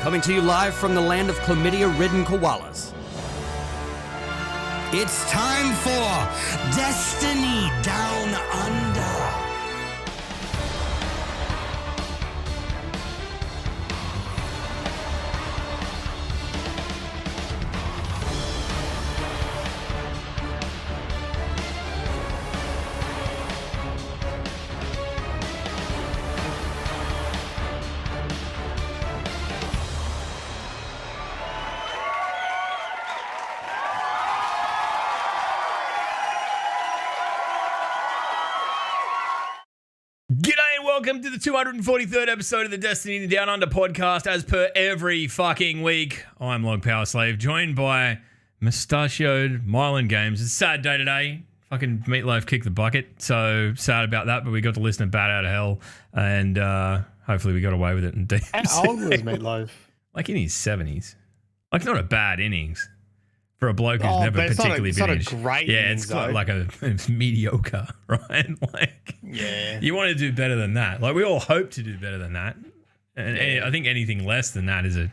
coming to you live from the land of chlamydia-ridden koalas. It's time for Destiny Down Under. Welcome to the 243rd episode of the Destiny Down Under podcast. As per every fucking week, I'm Log Power Slave, joined by mustachioed Mylan Games. It's a sad day today. Fucking Meatloaf kicked the bucket, so sad about that, but we got to listen to Bat Out of Hell, and hopefully we got away with it in DMC. How old was Meatloaf? Like in his 70s. Like not a bad innings for a bloke who's never particularly been It's not a great innings, it's quite like a mediocre, right? Like, yeah, you want to do better than that. Like we all hope to do better than that, and I think anything less than that is a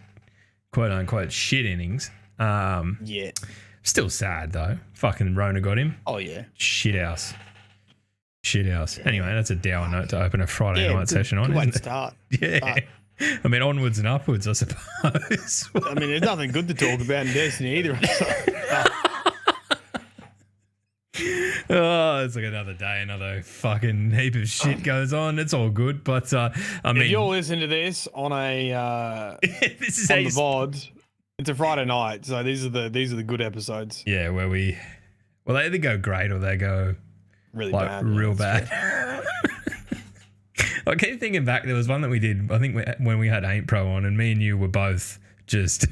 quote unquote shit innings. Yeah, still sad though. Fucking Rona got him. Oh yeah, shit house. Yeah. Anyway, that's a dour note to open a Friday night session on. Good way to start. Yeah. But, I mean, onwards and upwards, I suppose. I mean, there's nothing good to talk about in Destiny either. Oh, it's like another day, another fucking heap of shit goes on. It's all good, but I mean, if you're listening to this on a this is on the VOD, it's a Friday night, so these are the good episodes. Yeah, where they either go great or they go really like bad, real bad. I keep thinking back. There was one that we did, I think, when we had Ain't Pro on, and me and you were both just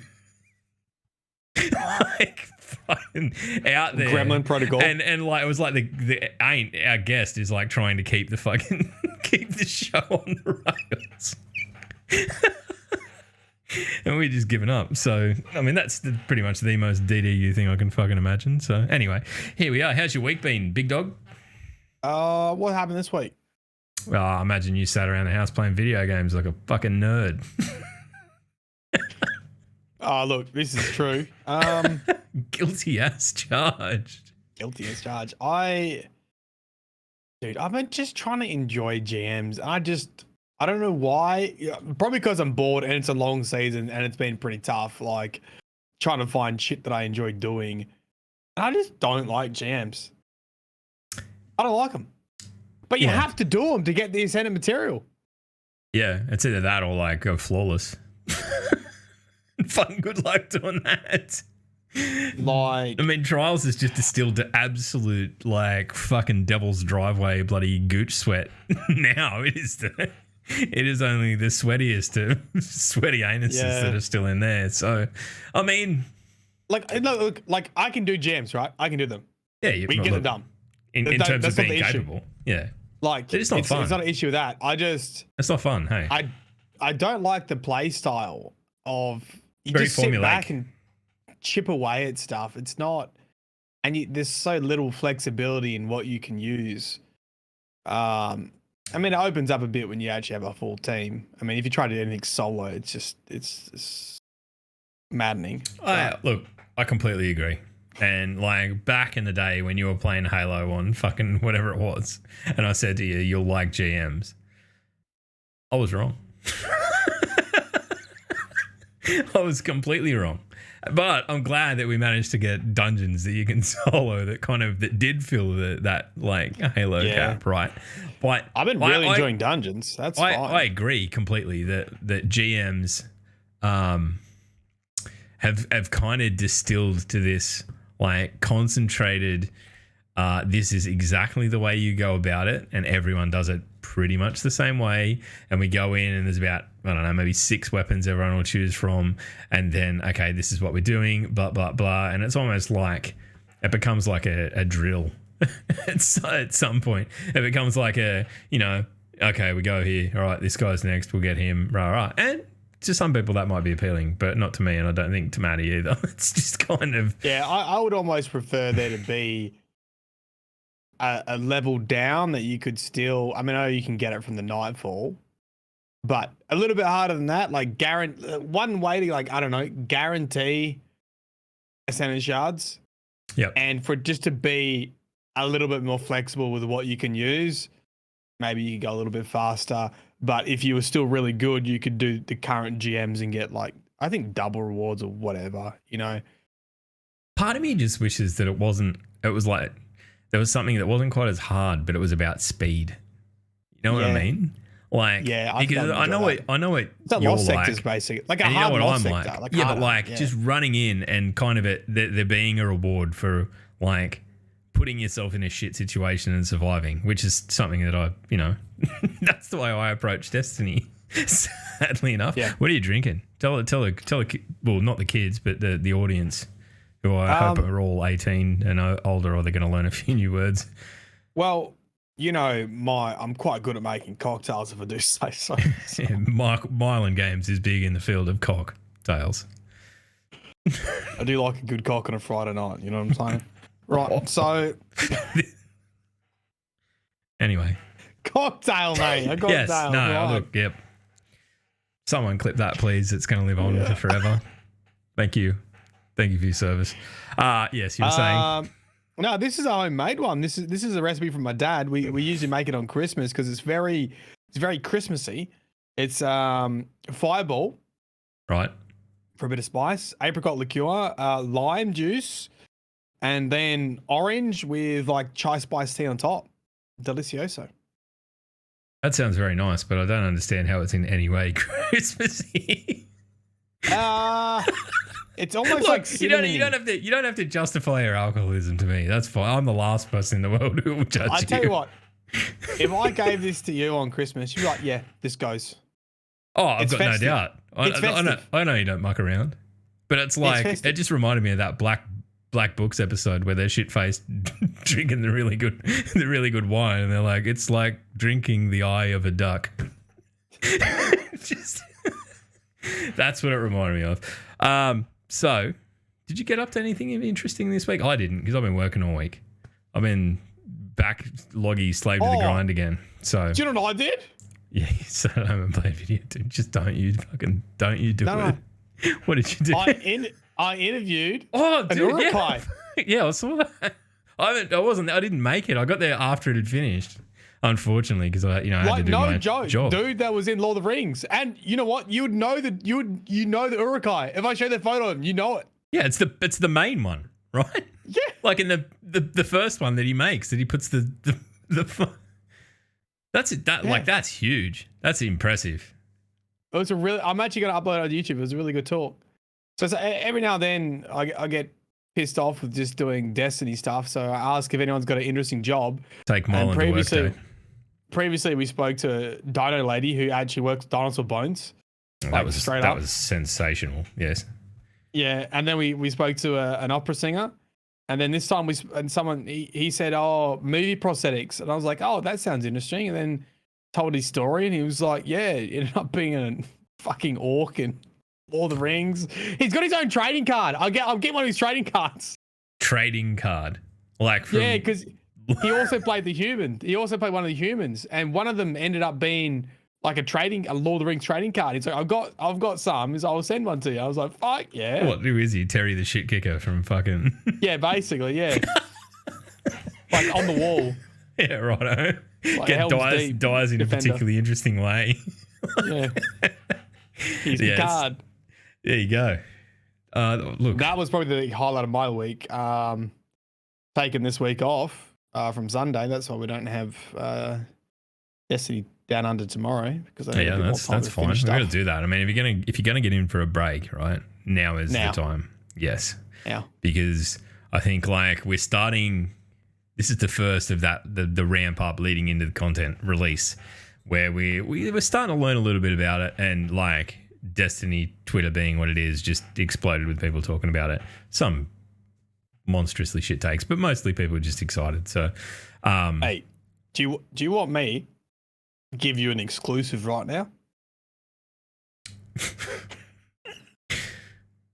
like fucking out there. Gremlin Protocol. And like it was like the Ain't, our guest, is like trying to keep the fucking keep the show on the rails. And we just given up. So I mean that's pretty much the most DDU thing I can fucking imagine. So anyway, here we are. How's your week been, big dog? What happened this week? Well, I imagine you sat around the house playing video games like a fucking nerd. Oh, look, this is true. Guilty as charged. Guilty as charged. I've been just trying to enjoy GMs. I don't know why. Probably because I'm bored and it's a long season and it's been pretty tough. Like trying to find shit that I enjoy doing. And I just don't like GMs. I don't like them. But you have to do them to get the incentive material. Yeah, it's either that or like go flawless. Fucking good luck doing that. Like, I mean, Trials is just distilled to absolute like fucking Devil's Driveway bloody gooch sweat. Now it is only the sweatiest of sweaty anuses that are still in there. So, I mean, look, I can do jams, right? I can do them. Yeah, we can get it done. In terms of being capable, yeah. Like it's not fun. It's not an issue with that. It's not fun. Hey, I don't like the play style of you very just formulaic. sit back and chip away at stuff. It's not, and there's so little flexibility in what you can use. I mean, it opens up a bit when you actually have a full team. I mean, if you try to do anything solo, it's maddening. Look, I completely agree. And like back in the day when you were playing Halo on fucking whatever it was, and I said to you, you'll like GMs, I was wrong. I was completely wrong. But I'm glad that we managed to get dungeons that you can solo that did fill that like Halo cap, right? But I've been really enjoying dungeons. That's fine. I agree completely that GMs have kind of distilled to this like concentrated, this is exactly the way you go about it, and everyone does it pretty much the same way. And we go in and there's about, I don't know, maybe 6 weapons everyone will choose from, and then okay, this is what we're doing, blah blah blah, and it's almost like it becomes like a drill. At some point it becomes like a, okay, we go here, all right, this guy's next, we'll get him, right, and to some people that might be appealing, but not to me, and I don't think to Matty either. It's just kind of... Yeah, I would almost prefer there to be a level down that you could still... I mean, I know you can get it from the Nightfall, but a little bit harder than that. Like one way to guarantee percentage yards. Yep. And for it just to be a little bit more flexible with what you can use, maybe you could go a little bit faster. But if you were still really good, you could do the current GMs and get I think double rewards or whatever, Part of me just wishes that it was like there was something that wasn't quite as hard, but it was about speed. You know what I mean? Because I know what It's a you're lost like. sectors, basically. Like a And you know hard what lost I'm sector. like? Harder, Just running in and kind of there being a reward for putting yourself in a shit situation and surviving, which is something that that's the way I approach Destiny. Sadly enough. Yeah. What are you drinking? Tell well, not the kids, but the audience, who I hope are all 18 and older, or they're going to learn a few new words. Well, I'm quite good at making cocktails, if I do say so. Yeah, Mylan Games is big in the field of cocktails. I do like a good cock on a Friday night. You know what I'm saying? Right. So. Anyway. Cocktail, mate. A cocktail. Yes. No. Right. Look. Yep. Someone clip that, please. It's going to live on for forever. Thank you. Thank you for your service. Yes, you were saying. No, this is a homemade one. This is a recipe from my dad. We usually make it on Christmas because it's very Christmassy. It's Fireball, Right. for a bit of spice, apricot liqueur, lime juice, and then orange with chai spice tea on top. Delicioso. That sounds very nice, but I don't understand how it's in any way Christmassy. It's almost Look, like you don't have to justify your alcoholism to me. That's fine. I'm the last person in the world who will judge you. I tell you what, if I gave this to you on Christmas, you'd be like, yeah, this goes. Oh, I've got festive. no doubt. I know you don't muck around, but it's festive. it just reminded me of that Black Books episode where they're shit faced drinking the really good wine, and they're like, it's like drinking the eye of a duck. Just that's what it reminded me of. So, did you get up to anything interesting this week? I didn't, because I've been working all week. I've been slave to the grind again. So, Do you know what I did? yeah, so I haven't played video. Dude. Just don't you do No. it. What did you do? I interviewed an Urukai. Yeah, I saw that. I didn't make it. I got there after it had finished. Unfortunately, because I had to do my job. Dude that was in Lord of the Rings, and you know what? You would know that you know the Urukai. If I show the photo of him, you know it. Yeah, it's the main one, right? Yeah, like in the first one that he makes, that he puts the that's it. That's huge. That's impressive. it was I'm actually going to upload it on YouTube. It was a really good talk. So every now and then I get pissed off with just doing Destiny stuff. So I ask if anyone's got an interesting job. Take Mylan to work day. Previously, we spoke to Dino Lady, who actually works with Dinosaur Bones. That was sensational. Yes. Yeah, and then we spoke to an opera singer, and then this time he said, "Oh, movie prosthetics," and I was like, "Oh, that sounds interesting." And then told his story, and he was like, "Yeah, it ended up being a fucking orc in Lord of the Rings. He's got his own trading card. I'll get one of his trading cards." Trading card, yeah, because he also played the human. He also played one of the humans, and one of them ended up being like a Lord of the Rings trading card. He's like, I've got some. I'll send one to you. I was like, fuck yeah. What? Who is he? Terry the shit kicker from fucking. Yeah, basically, yeah. Like on the wall. Yeah, righto. Dies in a particularly interesting way. Yeah. Here's your card. There you go. Look, that was probably the highlight of my week. Taking this week off from Sunday. That's why we don't have Destiny Down Under tomorrow, because that's fine. We're gonna do that. I mean, if you're gonna get in for a break, right? Now is the time. Yes. Now. Because I think we're starting. This is the first of the ramp up leading into the content release, where we're starting to learn a little bit about it, and Destiny Twitter being what it is, just exploded with people talking about it. Some monstrously shit takes, but mostly people are just excited. So, hey, do you want me to give you an exclusive right now?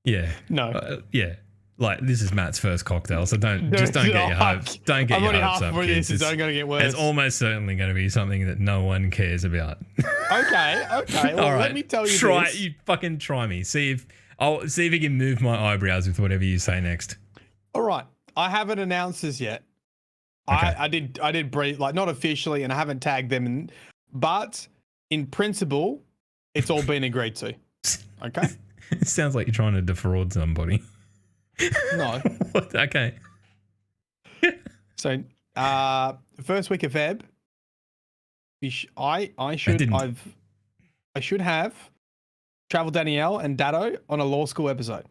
Yeah. No. Yeah. This is Matt's first cocktail, so don't get your hopes. Don't get your hopes up, kids. It's only going to get worse. It's almost certainly going to be something that no one cares about. Okay. Well, All right. let me tell you Try this. you fucking try me. See if you can move my eyebrows with whatever you say next. All right. I haven't announced this yet. Okay. I did brief, like not officially, and I haven't tagged them, but in principle, it's all been agreed to. Okay. It sounds like you're trying to defraud somebody. No. What? Okay. So, first week of Feb, I should have Travel Danielle and Dado on a law school episode.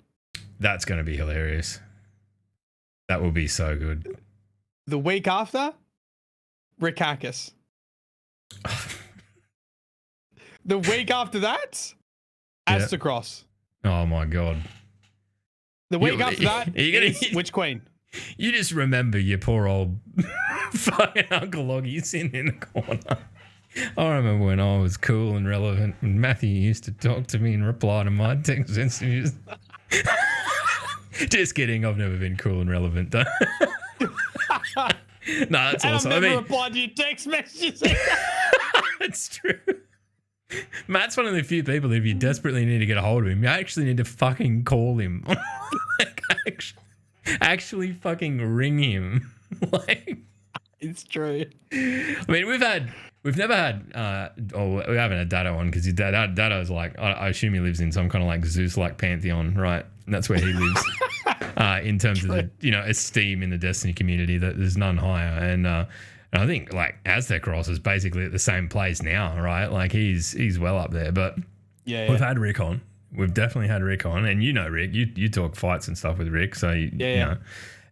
That's going to be hilarious. That will be so good. The week after, Rick Hackis. The week after that, Astacross. Oh my god. The week after that, you're gonna, is Witch Queen. You just remember your poor old fucking Uncle Loggy sitting in the corner. I remember when I was cool and relevant when Matthew used to talk to me and reply to my text messages. Just kidding. I've never been cool and relevant. No, that's awesome. I've never replied to your text messages. It's true. Matt's one of the few people that if you desperately need to get a hold of him, you actually need to fucking call him. Like, actually fucking ring him. Like, it's true. I mean, we've never had, we haven't had Dado on because Dado's like, I assume he lives in some kind of like Zeus-like pantheon, right? And that's where he lives in terms of the, esteem in the Destiny community, that there's none higher. And I think like Aztec Ross is basically at the same place now, right? Like he's well up there. But we've had Rick on. We've definitely had Rick on, and Rick, you talk fights and stuff with Rick, so you know.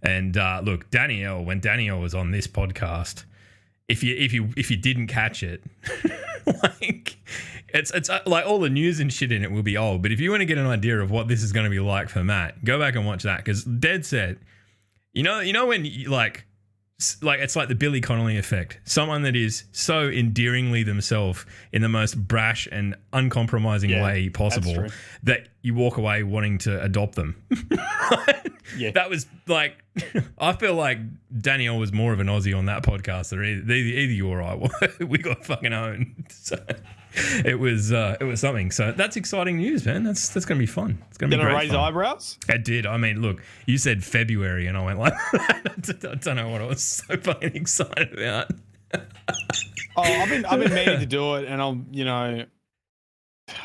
And look, Danielle, when Danielle was on this podcast, if you didn't catch it, like it's like all the news and shit in it will be old. But if you want to get an idea of what this is going to be like for Matt, go back and watch that, because dead set, you know when you like it's like the Billy Connolly effect. Someone that is so endearingly themselves in the most brash and uncompromising way possible that you walk away wanting to adopt them. That was like, I feel like Danielle was more of an Aussie on that podcast than either you or I. We got fucking owned. So it was something. So that's exciting news, man. That's going to be fun. It's going to be great. Did it raise eyebrows? It did. I mean, look, you said February and I went like, I don't know what I was so fucking excited about. I've been meaning to do it, and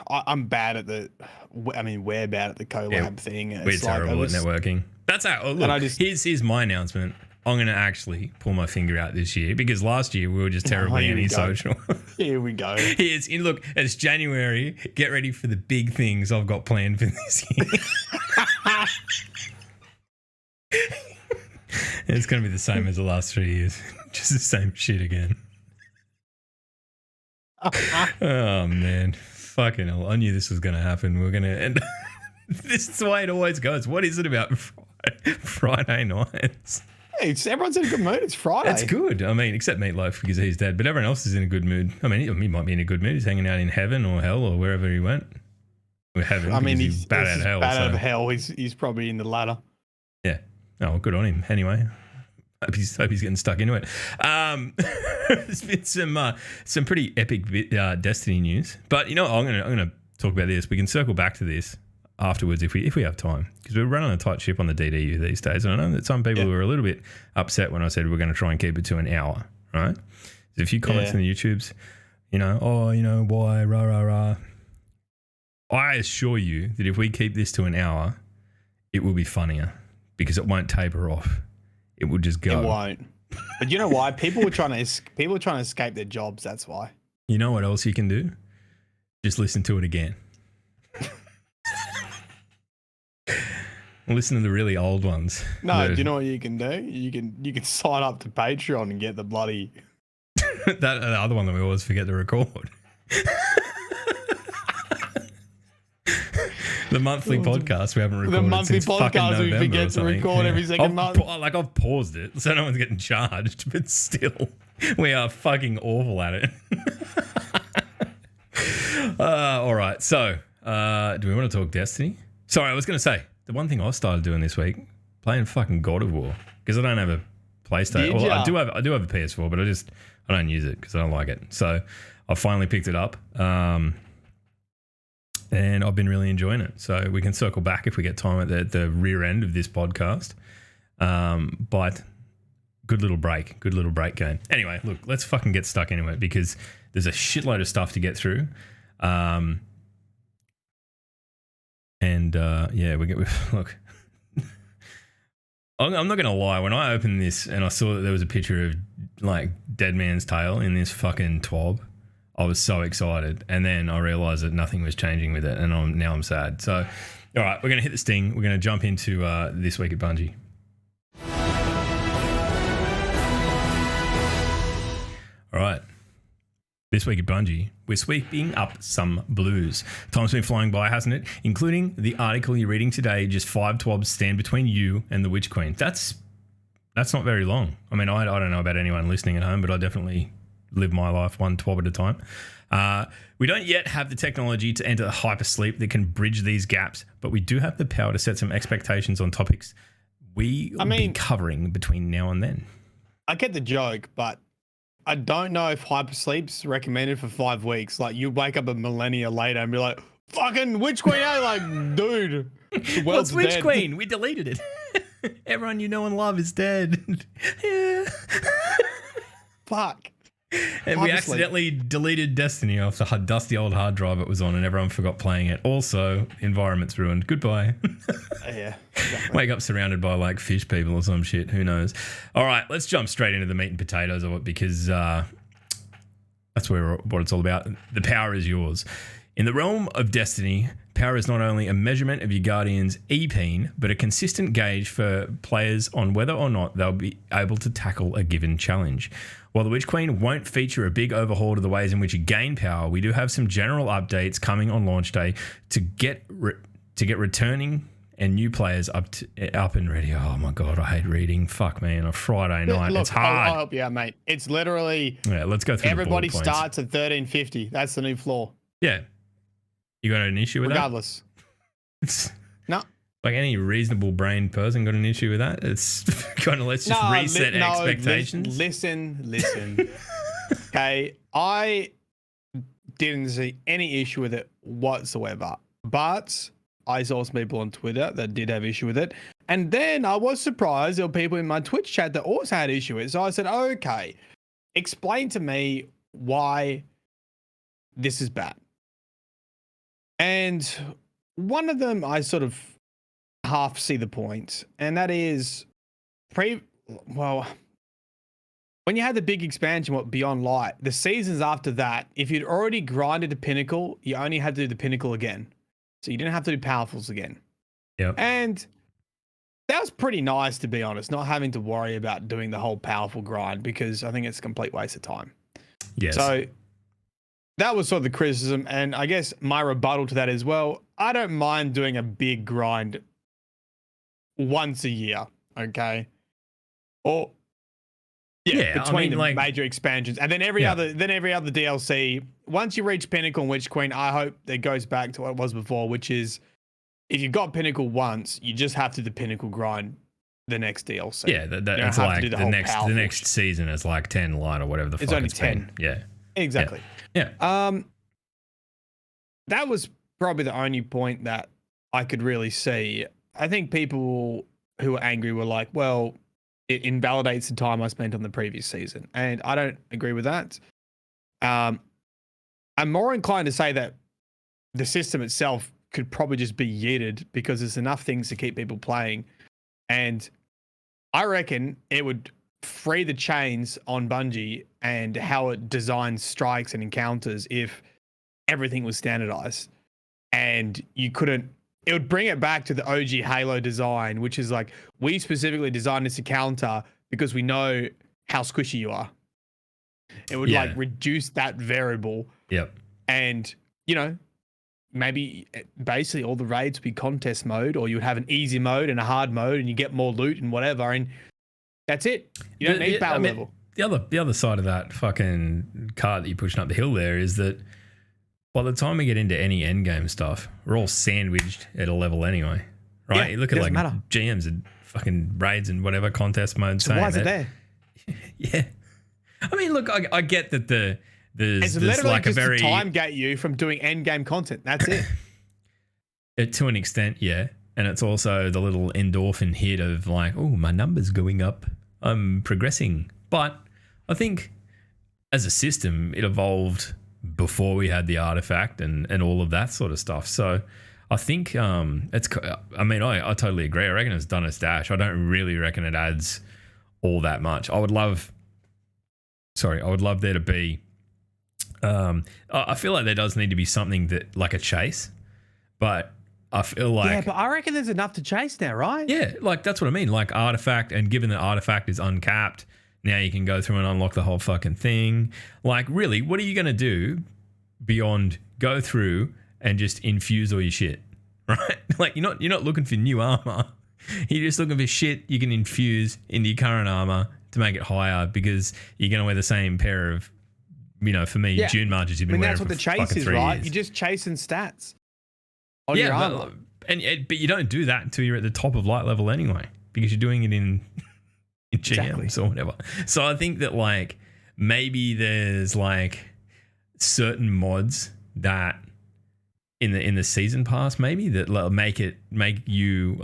I'm bad at we're bad at the collab thing. We're terrible at networking. That's how. Look, here's my announcement. I'm going to actually pull my finger out this year, because last year we were just terribly antisocial. Here we go. Look, it's January. Get ready for the big things I've got planned for this year. It's going to be the same as the last 3 years. Just the same shit again. Oh, man. Fucking hell. I knew this was going to happen. We're going to end. This is the way it always goes. What is it about Friday nights? Hey, everyone's in a good mood. It's Friday. That's good. I mean, except Meatloaf, because he's dead. But everyone else is in a good mood. I mean, he might be in a good mood. He's hanging out in heaven or hell or wherever he went. Or heaven. I mean, he's bad out of hell. Bad out of hell. He's probably in the ladder. Yeah. Oh, good on him. Anyway, hope he's getting stuck into it. There's been some pretty epic Destiny news. But I'm gonna talk about this. We can circle back to this afterwards if we have time, because we're running a tight ship on the DDU these days, and I know that some people were a little bit upset when I said we're going to try and keep it to an hour, right? There's a few comments in the YouTubes, why, rah, rah, rah. I assure you that if we keep this to an hour, it will be funnier, because it won't taper off. It will just go. It won't. But you know why? People are trying to escape their jobs. That's why. You know what else you can do? Just listen to it again. Listen to the really old ones. No, do you know what you can do? You can sign up to Patreon and get the bloody the other one that we always forget to record. The monthly podcast we haven't recorded. The monthly since podcast we forget to record every second month. I've paused it so no one's getting charged, but still, we are fucking awful at it. All right, so do we want to talk Destiny? Sorry, I was going to say, the one thing I started doing this week, playing fucking God of War, because I don't have a PlayStation. Well, I do have a PS4, but I don't use it because I don't like it. So I finally picked it up, and I've been really enjoying it. So we can circle back if we get time at the rear end of this podcast. But good little break game. Anyway, look, let's fucking get stuck into it because there's a shitload of stuff to get through. Look, I'm not going to lie. When I opened this and I saw that there was a picture of like Dead Man's Tale in this fucking TWAB, I was so excited. And then I realized that nothing was changing with it. And now I'm sad. So, all right, we're going to hit the sting. We're going to jump into this week at Bungie. All right. This week at Bungie, we're sweeping up some blues. Time's been flying by, hasn't it? Including the article you're reading today, just 5 TWABs stand between you and the Witch Queen. That's not very long. I mean, I don't know about anyone listening at home, but I definitely live my life one TWAB at a time. We don't yet have the technology to enter hypersleep that can bridge these gaps, but we do have the power to set some expectations on topics we'll be covering between now and then. I get the joke, but I don't know if hypersleep's recommended for 5 weeks. Like, you wake up a millennia later and be like, fucking Witch Queen, like, dude. Well, it's Witch Queen. We deleted it. Everyone you know and love is dead. Yeah. Fuck. And we accidentally deleted Destiny off the dusty old hard drive it was on, and everyone forgot playing it. Also, environment's ruined. Goodbye. Yeah. Exactly. Wake up surrounded by like fish people or some shit. Who knows? All right, let's jump straight into the meat and potatoes of it because that's what it's all about. The power is yours. In the realm of Destiny, power is not only a measurement of your Guardian's EP, but a consistent gauge for players on whether or not they'll be able to tackle a given challenge. While the Witch Queen won't feature a big overhaul to the ways in which you gain power, we do have some general updates coming on launch day to get returning and new players up and ready. Oh my god, I hate reading. Fuck me, on a Friday night, Look, it's hard. I'll help you out, mate. It's literally Let's go through. Everybody the bullet points. starts at 1350. That's the new floor. Yeah, you got an issue with regardless. that? No. Like any reasonable brained person got an issue with that? It's kind of let's just reset expectations. Listen. Okay, I didn't see any issue with it whatsoever, but I saw some people on Twitter that did have issue with it, and then I was surprised there were people in my Twitch chat that also had issue with it. So I said, okay, explain to me why this is bad. And one of them I sort of half see the point, and that is when you had the big expansion, Beyond Light, the seasons after that, if you'd already grinded to Pinnacle, you only had to do the Pinnacle again. So you didn't have to do Powerfuls again. Yep. And that was pretty nice, to be honest, not having to worry about doing the whole Powerful grind, because I think it's a complete waste of time. Yes. So that was sort of the criticism, and I guess my rebuttal to that is, well, I don't mind doing a big grind once a year, okay? Or between the major expansions, and then every other DLC. Once you reach Pinnacle and Witch Queen, I hope it goes back to what it was before, which is if you got Pinnacle once, you just have to do the Pinnacle grind the next DLC. Yeah, that's like the next season is like 10 light or whatever the fuck it's only it's 10. Been. Yeah, exactly. Yeah. That was probably the only point that I could really see. I think people who were angry were like, well, it invalidates the time I spent on the previous season. And I don't agree with that. I'm more inclined to say that the system itself could probably just be yeeted because there's enough things to keep people playing. And I reckon it would free the chains on Bungie and how it designs strikes and encounters if everything was standardized. And you couldn't, it would bring it back to the OG Halo design, which is like, we specifically designed this encounter because we know how squishy you are. It would like reduce that variable. Yep. And, you know, maybe basically all the raids would be contest mode, or you would have an easy mode and a hard mode and you get more loot and whatever. And that's it. You don't need battle level. The other side of that fucking cart that you're pushing up the hill there is that by the time we get into any endgame stuff, we're all sandwiched at a level anyway, right? Yeah, you look at like matter. GMs and fucking raids and whatever contest mode. So why is it there? Yeah. I mean, look, I get that It's there's literally like just a very to time gate you from doing end game content. That's it. to an extent, yeah, and it's also the little endorphin hit of like, oh, my number's going up, I'm progressing. But I think as a system, it evolved before we had the artifact and all of that sort of stuff. So I think it's. I mean, I totally agree. I reckon it's done its dash. I don't really reckon it adds all that much. I would love there to be. I feel like there does need to be something that like a chase, but I feel like Yeah, but I reckon there's enough to chase now, right? yeah, like that's what I mean. Like artifact, and given that artifact is uncapped, now you can go through and unlock the whole fucking thing. Like, really, what are you gonna do beyond go through and just infuse all your shit, right? Like you're not looking for new armor. You're just looking for shit you can infuse into your current armor to make it higher because you're gonna wear the same pair of, for me, Yeah. June Marches you've I been mean, wearing that's what for the chase fucking is, 3 right? years. You're just chasing stats on your armor. But you don't do that until you're at the top of light level anyway, because you're doing it in GMs Exactly. or whatever. So I think that like maybe there's like certain mods that in the season pass maybe that make you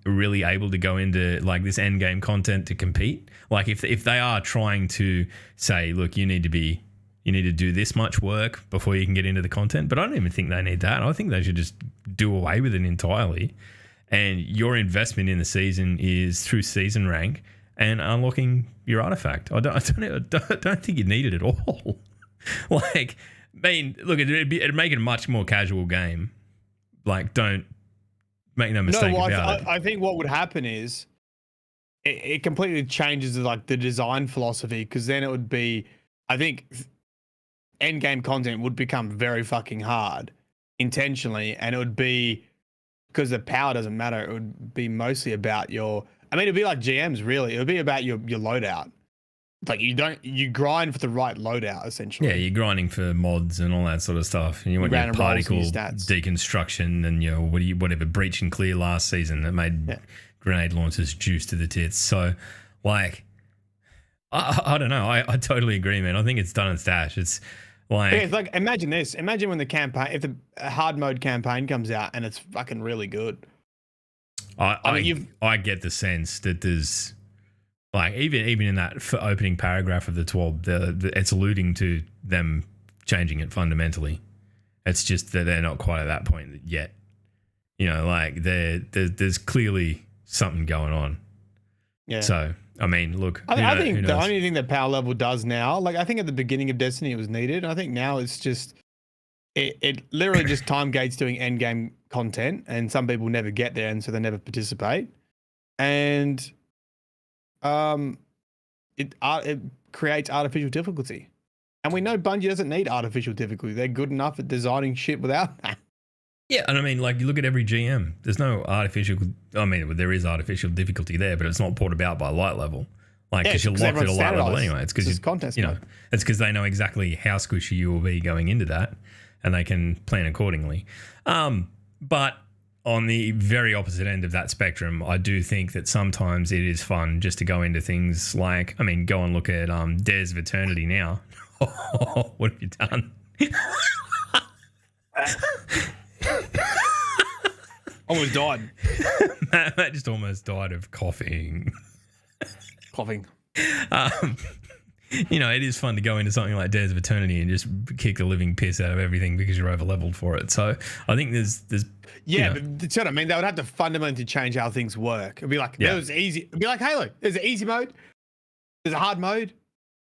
really able to go into like this end game content to compete. Like if they are trying to say, look, you need to do this much work before you can get into the content, but I don't even think they need that. I think they should just do away with it entirely. And your investment in the season is through season rank and unlocking your artifact. I don't think you need it at all. Like, I mean, look, it'd make it a much more casual game. Like, don't make no mistake about it. I think what would happen is it completely changes like the design philosophy, because then it would be, I think, end game content would become very fucking hard intentionally, and it would be because the power doesn't matter. It would be mostly about it'd be like GMs really. It would be about your loadout. Like you grind for the right loadout essentially. Yeah, you're grinding for mods and all that sort of stuff. And you want your Random rolls and particle your stats. deconstruction and your whatever breach and clear last season that made grenade launchers juice to the tits. So, like, I don't know. I totally agree, man. I think it's done its dash. It's like, Yeah, it's like imagine this. Imagine when if the hard mode campaign comes out and it's fucking really good. I get the sense that there's like even in that opening paragraph of the TWAB, it's alluding to them changing it fundamentally. It's just that they're not quite at that point yet. Like there's clearly something going on. Yeah. So I mean, look, I think the only thing that power level does now, like I think at the beginning of Destiny it was needed. I think now it's just it literally just time gates doing end game content, and some people never get there, and so they never participate. And it creates artificial difficulty, and we know Bungie doesn't need artificial difficulty. They're good enough at designing shit without that. Yeah, and I mean, like, you look at every GM. There's no artificial. I mean, there is artificial difficulty there, but it's not brought about by light level. Like, because you're locked at a light level anyway. It's because contest mode. It's because they know exactly how squishy you will be going into that, and they can plan accordingly. But on the very opposite end of that spectrum, I do think that sometimes it is fun just to go into things like, I mean, go and look at Dares of Eternity now. What have you done? Almost died. Matt just almost died of coughing. It is fun to go into something like Dares of Eternity and just kick the living piss out of everything because you're over leveled for it. So I think there's yeah, but that's what I mean. They would have to fundamentally change how things work. It'd be like there was easy. It'd be like Halo. There's an easy mode. There's a hard mode.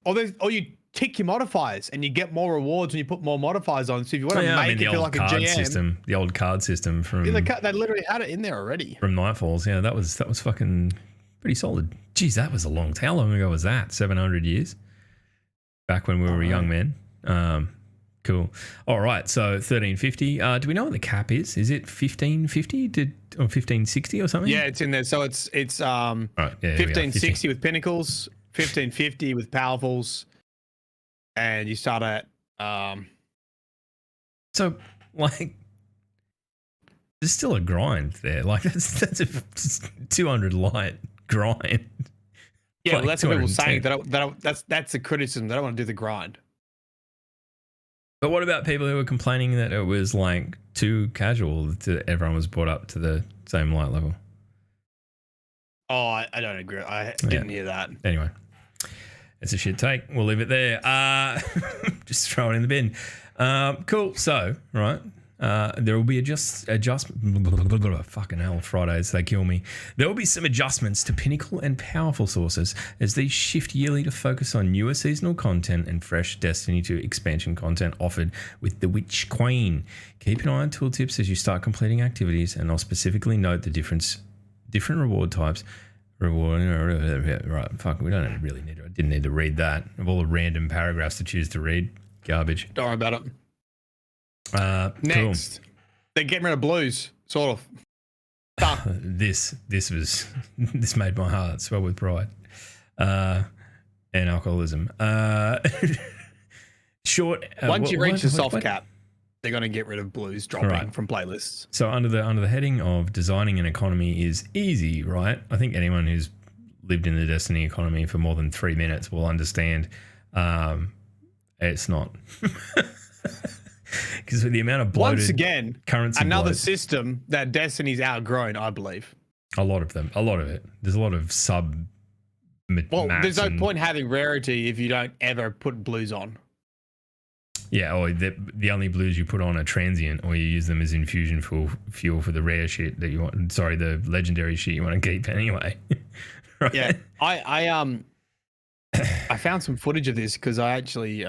Or you tick your modifiers and you get more rewards when you put more modifiers on. So if you want to make it feel like a GM system, the old card system from they literally had it in there already. From Nightfalls, yeah, that was fucking pretty solid. Jeez, that was a long time. How long ago was that? 700 years? Back when we were young men. Cool. All right, so 1350. Do we know what the cap is? Is it 1550 or 1560 or something? Yeah, it's in there. So it's right, 1560 with pinnacles, 1550 with powerfuls, and you start at So like there's still a grind there. Like that's a 200 light grind. Yeah, like well, that's what people saying. 210. That's the criticism. They don't want to do the grind. But what about people who were complaining that it was like too casual, everyone was brought up to the same light level? Oh, I don't agree. I didn't hear that. Anyway, it's a shit take. We'll leave it there. Just throw it in the bin. Cool. So, right. There will be fucking hell, Fridays, they kill me. There will be some adjustments to Pinnacle and Powerful sources as these shift yearly to focus on newer seasonal content and fresh Destiny 2 expansion content offered with the Witch Queen. Keep an eye on tooltips as you start completing activities, and I'll specifically note the different reward types. Right, fuck, we don't really need to. I didn't need to read that. Of all the random paragraphs to choose to read, garbage. Don't worry about it. Next, cool. They're getting rid of blues, sort of. This made my heart swell with pride, and alcoholism. Short. Once you reach the soft cap, they're going to get rid of blues dropping from playlists. So under the heading of designing an economy is easy, right? I think anyone who's lived in the Destiny economy for more than 3 minutes will understand. It's not. Because with the amount of bloated once again, currency, another system that Destiny's outgrown, I believe. A lot of it. There's a lot of sub. Well, there's no point having rarity if you don't ever put blues on. Yeah, or the only blues you put on are transient, or you use them as infusion fuel for the rare shit that you want. Sorry, the legendary shit you want to keep anyway. Right? Yeah, I found some footage of this because I actually.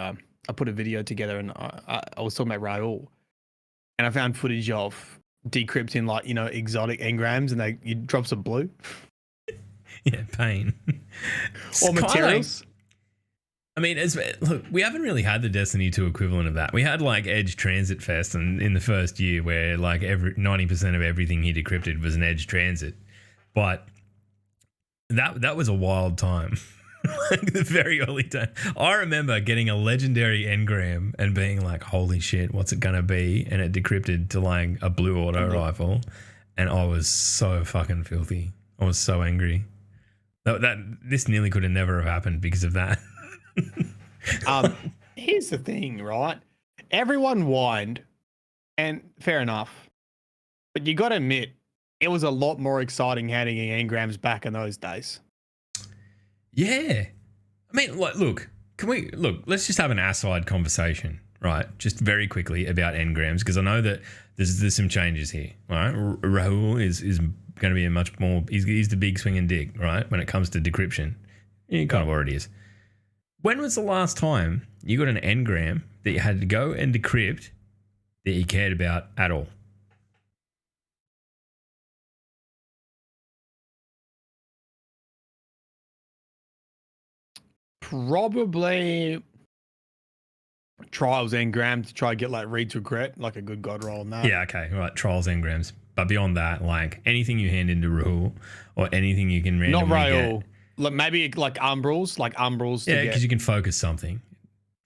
I put a video together and I was talking about Raul, and I found footage of decrypting exotic engrams, and you drop some blue. Yeah, pain. Or materials. Look, we haven't really had the Destiny 2 equivalent of that. We had like Edge Transit Fest in the first year where like 90% of everything he decrypted was an Edge Transit, but that was a wild time. Like the very early time. I remember getting a legendary engram and being like, holy shit, what's it going to be? And it decrypted to like a blue auto rifle. And I was so fucking filthy. I was so angry. This nearly could have never have happened because of that. Here's the thing, right? Everyone whined, and fair enough. But you got to admit, it was a lot more exciting handing engrams back in those days. Yeah. I mean, look, let's just have an aside conversation, right? Just very quickly about engrams, because I know that there's some changes here, right? Raul is going to be a much more, he's the big swinging dick, right? When it comes to decryption. He kind of already is. When was the last time you got an engram that you had to go and decrypt that you cared about at all? Probably Trials engram to try to get like read to regret, like a good god roll on that. Yeah, okay, right. Trials engrams. But beyond that, like anything you hand into Raul or anything you can randomly not Raul. Like maybe like umbrals. Yeah, because you can focus something.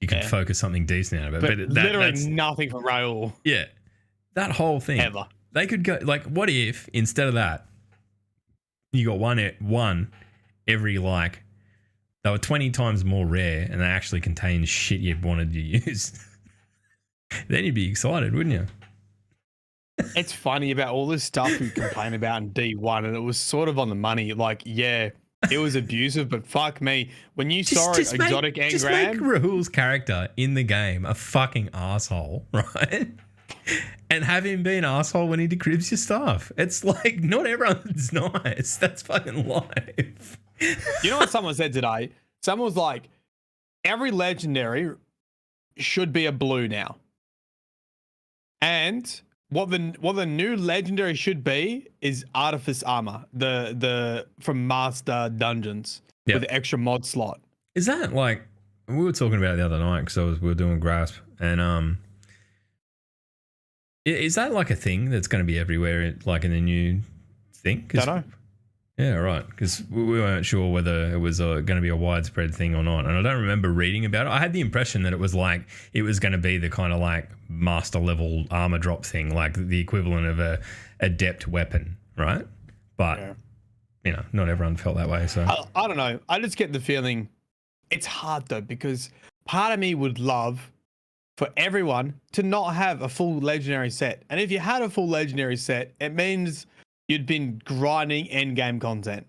You can focus something decent out of it. But literally nothing from Raul. Yeah. That whole thing. Ever. They could go like, what if instead of that, you got one every like. They were 20 times more rare and they actually contained shit you wanted to use. Then you'd be excited, wouldn't you? It's funny about all this stuff we complain about in D1, and it was sort of on the money. Like, yeah, it was abusive, but fuck me. When you saw an exotic engram. Just make Rahul's character in the game a fucking asshole, right? And have him be an asshole when he decrypts your stuff. It's like, not everyone's nice. That's fucking life. You know what someone said today? Someone was like, every legendary should be a blue now. And what the new legendary should be is Artifice Armor, the from Master Dungeons with the extra mod slot. Is that like, we were talking about it the other night because we were doing Grasp, and is that like a thing that's going to be everywhere, like in the new thing? Don't know. Yeah, right. Because we weren't sure whether it was going to be a widespread thing or not. And I don't remember reading about it. I had the impression that it was like, it was going to be the kind of like master level armor drop thing, like the equivalent of a adept weapon, right? But not everyone felt that way. So I don't know. I just get the feeling it's hard though, because part of me would love for everyone to not have a full legendary set. And if you had a full legendary set, it means you'd been grinding end game content.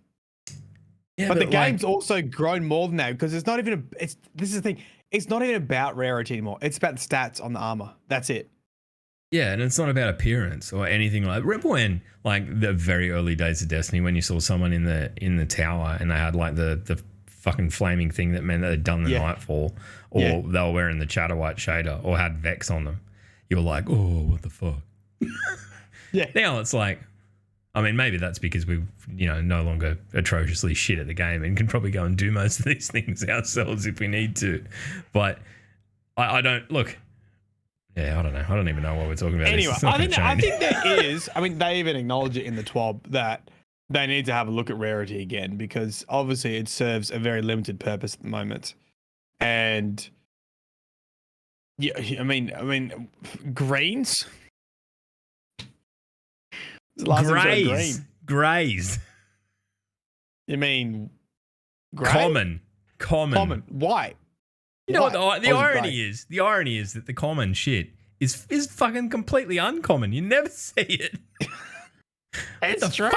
yeah, But the game's also grown more than that, because it's not even this is the thing. It's not even about rarity anymore. It's about the stats on the armor. That's it. yeah, and it's not about appearance or anything like. Remember when, like, the very early days of Destiny, when you saw someone in the tower and they had like the fucking flaming thing that meant that they'd done the nightfall, or they were wearing the Chatterwhite shader or had Vex on them. You were like, oh, what the fuck? Yeah. Now it's like, I mean, maybe that's because we've, no longer atrociously shit at the game and can probably go and do most of these things ourselves if we need to. But I don't look. Yeah, I don't know. I don't even know what we're talking about. Anyway, I think there is. I mean, they even acknowledge it in the TWAB that they need to have a look at rarity again, because obviously it serves a very limited purpose at the moment. And yeah, I mean, greens. Grays. You mean Common. White. You know what the irony is? The irony is that the common shit is fucking completely uncommon. You never see it. It's true.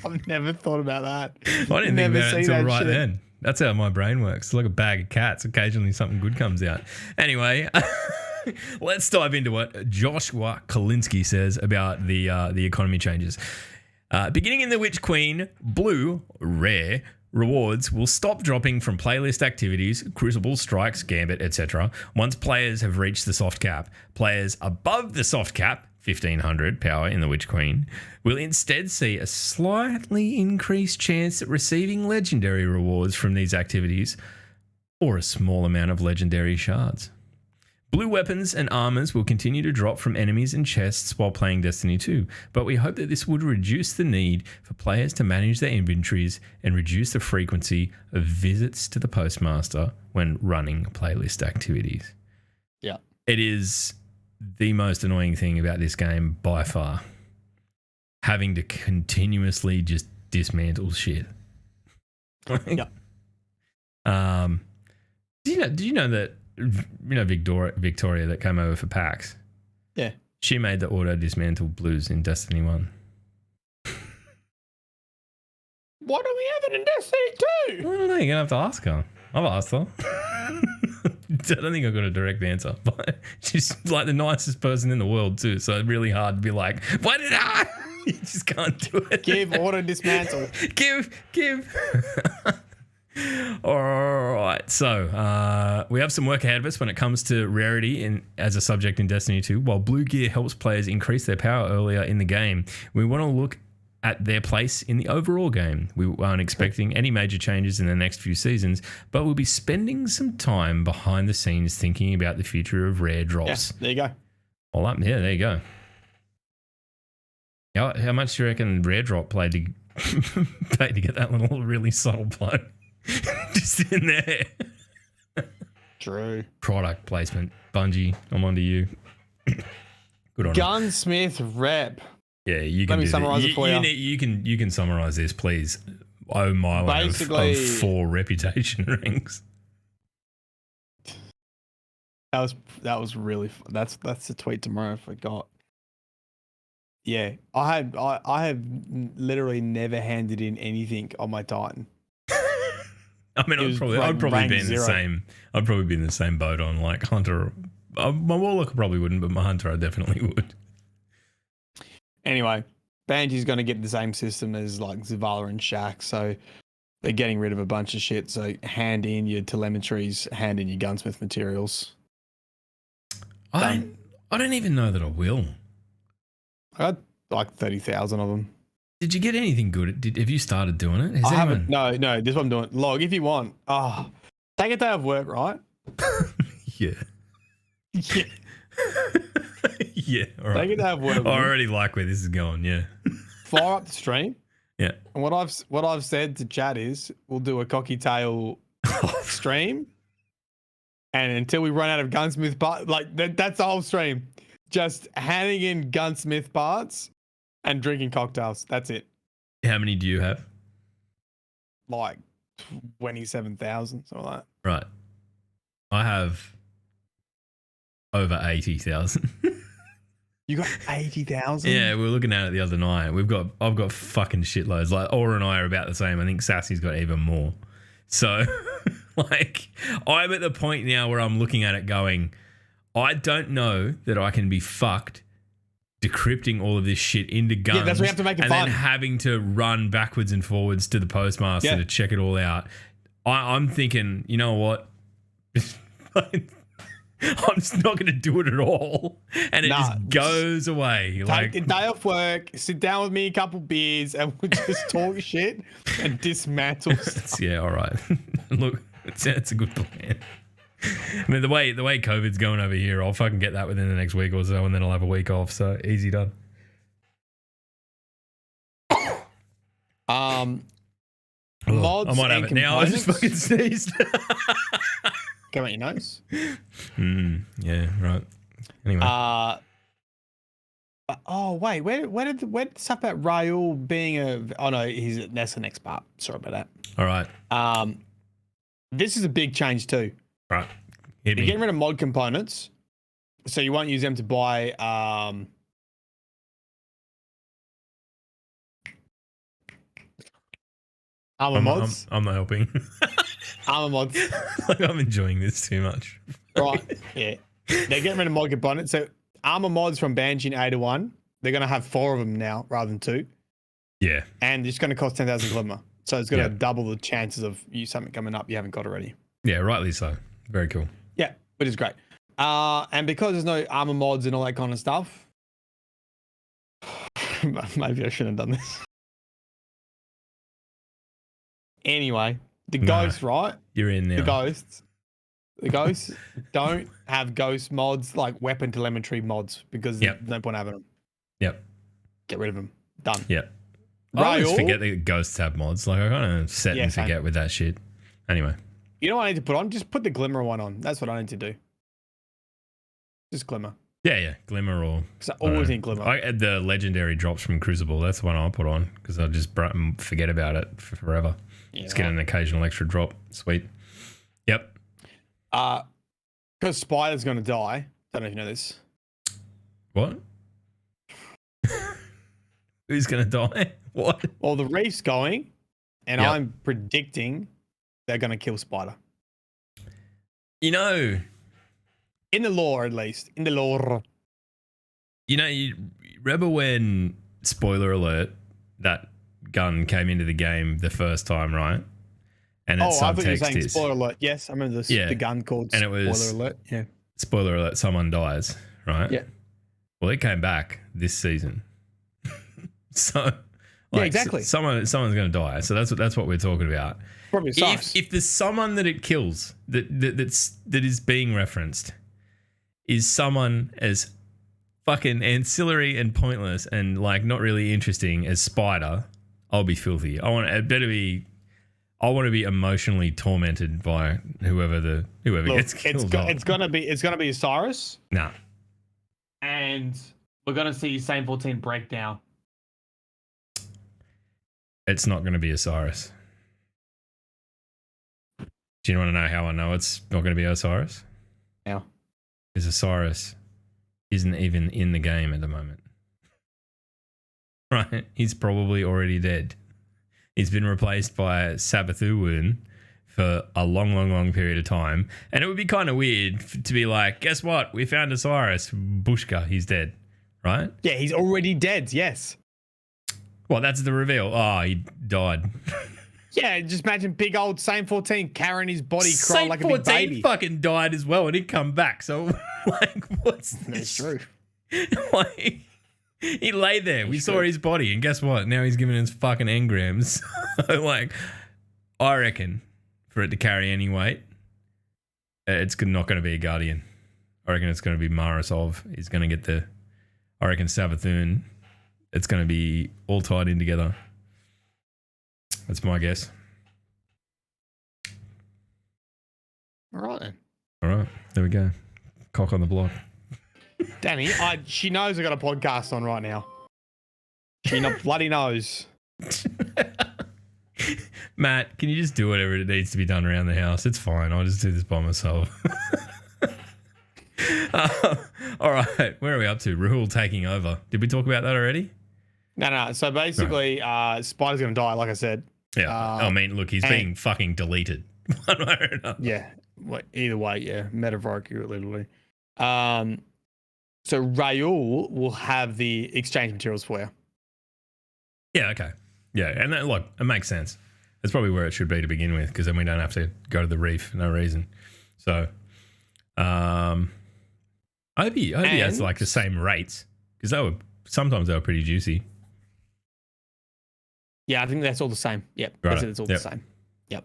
I've never thought about that. I didn't think about it until right then. That's how my brain works. It's like a bag of cats. Occasionally something good comes out. Anyway, let's dive into what Joshua Kalinsky says about the economy changes. Beginning in the Witch Queen, blue, rare, rewards will stop dropping from playlist activities, Crucible, Strikes, Gambit, etc. once players have reached the soft cap. Players above the soft cap, 1500 power in the Witch Queen, will instead see a slightly increased chance at receiving legendary rewards from these activities, or a small amount of legendary shards. Blue weapons and armors will continue to drop from enemies and chests while playing Destiny 2, but we hope that this would reduce the need for players to manage their inventories and reduce the frequency of visits to the postmaster when running playlist activities. Yeah. It is the most annoying thing about this game by far. Having to continuously just dismantle shit. Yeah. Do you know that Victoria that came over for PAX? Yeah. She made the auto dismantle blues in Destiny 1. Why don't we have it in Destiny 2? I don't know, you're gonna have to ask her. I've asked her. I don't think I've got a direct answer, but she's like the nicest person in the world too, so it's really hard to be like, why did I? You just can't do it. Give auto dismantle. Give. All right, so we have some work ahead of us when it comes to rarity as a subject in Destiny 2. While blue gear helps players increase their power earlier in the game, we want to look at their place in the overall game. We aren't expecting any major changes in the next few seasons, but we'll be spending some time behind the scenes thinking about the future of rare drops. Yeah, there you go. All up, yeah, there you go. How much do you reckon rare drop paid to get that little really subtle blow? Just in there. True. Product placement. Bungie, I'm onto you. Good on Gunsmith rep. Yeah, you can. Let me summarize it for you. You can summarize this, please. Oh my! Basically, of 4 reputation rings. That was really. That's the tweet tomorrow. I forgot. Yeah, I have literally never handed in anything on my Titan. I mean, I'd probably be in the same. I'd probably be in the same boat on like Hunter. My Warlock probably wouldn't, but my Hunter I definitely would. Anyway, Bungie's going to get the same system as like Zavala and Shaq, so they're getting rid of a bunch of shit. So hand in your telemetries, hand in your gunsmith materials. I don't even know that I will. I got like 30,000 of them. Did you get anything good? Have you started doing it? I haven't. No. This is what I'm doing. Log if you want. Take a day of work, right? Yeah. Yeah. Yeah. All right. Take a day of work. I already like where this is going. Yeah. Fire up the stream. Yeah. And what I've said to chat is we'll do a cocky tail stream, and until we run out of gunsmith, but like that's the whole stream. just handing in gunsmith parts and drinking cocktails. That's it. How many do you have? Like 27,000, something like that. Right. I have over 80,000. You got 80,000? Yeah, we were looking at it the other night. I've got fucking shitloads. Like Aura and I are about the same. I think Sassy's got even more. So like I'm at the point now where I'm looking at it going, I don't know that I can be fucked decrypting all of this shit into guns. Yeah, that's why you have to make it and fun. then having to run backwards and forwards to the postmaster to check it all out. I'm thinking, you know what? I'm just not going to do it at all. And it just goes away. Take a day off work, sit down with me, a couple beers, and we'll just talk shit and dismantle stuff. Yeah, all right. Look, it's a good plan. I mean, the way COVID's going over here, I'll fucking get that within the next week or so, and then I'll have a week off. So easy done. Mods I might have it now. I just fucking sneezed. Come on your nose. Yeah, right. Anyway. Oh wait, where did stuff about Raul being oh no, that's the next part. Sorry about that. All right. This is a big change too. Right. You're getting rid of mod components, so you won't use them to buy armor mods. I'm not helping. Armor mods. Like I'm enjoying this too much. Right. Yeah. They're getting rid of mod components. So armor mods from Banshee and 801, they're going to have 4 of them now rather than 2. Yeah. And it's going to cost 10,000 glimmer. So it's going to double the chances of something coming up you haven't got already. Yeah, rightly so. Very cool. Yeah, which is great. And because there's no armor mods and all that kind of stuff, maybe I shouldn't have done this. Anyway, the ghosts, right? You're in now. The ghosts don't have ghost mods like weapon telemetry mods because there's no point having them. Yep. Get rid of them. Done. Yep. I always forget that ghosts have mods. Like I kind of set and forget with that shit. Anyway. You know what I need to put on? Just put the glimmer one on. That's what I need to do. Just glimmer. Yeah. Glimmer or... Because I always need glimmer. The legendary drops from Crucible. That's the one I'll put on because I'll just forget about it for forever. Yeah, just get an occasional extra drop. Sweet. Yep. Because Spider's going to die. Don't know if you know this. What? Who's going to die? What? Well, the Reef's going, and I'm predicting they're going to kill Spider. You know... In the lore, at least. In the lore. You know, remember when, spoiler alert, that gun came into the game the first time, right? And its I thought you were subtext saying is... spoiler alert. Yes, I remember the gun called and it was, spoiler alert. Yeah. Spoiler alert, someone dies, right? Yeah. Well, it came back this season. So... yeah, exactly. Someone's going to die. So that's what we're talking about. Probably if there's someone that it kills that is being referenced is someone as fucking ancillary and pointless and like not really interesting as Spider, I'll be filthy. I want to be emotionally tormented by whoever gets killed. It's gonna be Osiris. Nah. And we're gonna see Same 14 breakdown. It's not going to be Osiris. Do you want to know how I know it's not going to be Osiris? Yeah. Because Osiris isn't even in the game at the moment. Right? He's probably already dead. He's been replaced by Sabathuun for a long, long, long period of time. And it would be kind of weird to be like, guess what? We found Osiris. Bushka, he's dead. Right? Yeah, he's already dead. Yes. Well, that's the reveal. Oh, he died. Yeah, just imagine big old Same 14 carrying his body crying like a big baby. Same 14 fucking died as well and he'd come back. So, like, what's this? That's true. Like, he lay there. We saw his body and guess what? Now he's giving us fucking engrams. So, like, I reckon for it to carry any weight, it's not going to be a Guardian. I reckon it's going to be Marasov. He's going to get I reckon Sabathuun. It's going to be all tied in together. That's my guess. All right then. All right. There we go. Cock on the block. Danny, she knows I got a podcast on right now. She bloody knows. Matt, can you just do whatever it needs to be done around the house? It's fine. I'll just do this by myself. All right. Where are we up to? Rahul taking over. Did we talk about that already? No. So basically, Spider's going to die, like I said. Yeah. I mean, look, he's being fucking deleted. One way or another. Yeah. Well, either way, yeah. Metaphorically, literally. So Raul will have the exchange materials for you. Yeah, okay. Yeah, and that, look, it makes sense. That's probably where it should be to begin with, because then we don't have to go to the reef for no reason. So, I hope he has like the same rates, because sometimes they were pretty juicy. Yeah, I think that's all the same. Yep, Right. it's all the same. Yep.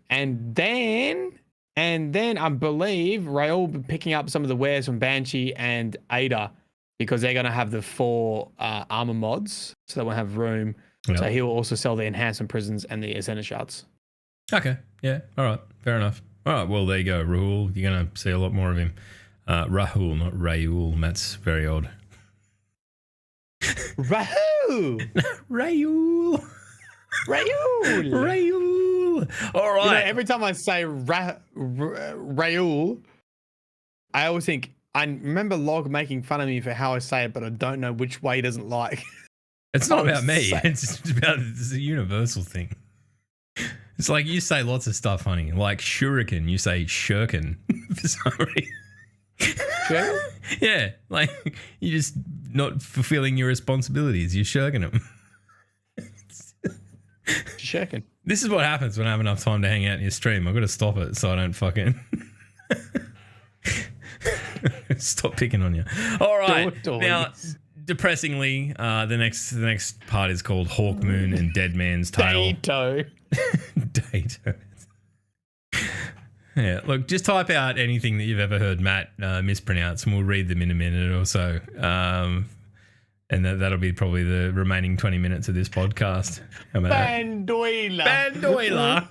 And then I believe Raul will be picking up some of the wares from Banshee and Ada, because they're going to have the 4 armor mods, so they won't have room. Yep. So he will also sell the enhancement prisons and the ascendant shards. Okay. Yeah. All right. Fair enough. All right. Well, there you go. Rahul. You're going to see a lot more of him. Rahul, not Raul. That's very odd. Rahul! Raul. Raul! All right. You know, every time I say Raul, I always think, I remember Log making fun of me for how I say it, but I don't know which way he doesn't like. It's not about me. It's a universal thing. It's like you say lots of stuff funny. Like shuriken, you say shuriken for some reason. Sure? Yeah, like you're just not fulfilling your responsibilities. You're shirking them. Shirking. This is what happens when I have enough time to hang out in your stream. I've got to stop it so I don't fucking stop picking on you. All right, now. Depressingly, the next part is called Hawk Moon and Dead Man's Tail. Dato. Yeah, look, just type out anything that you've ever heard Matt mispronounce, and we'll read them in a minute or so. And that'll be probably the remaining 20 minutes of this podcast. How about Bandoila. Bandoila.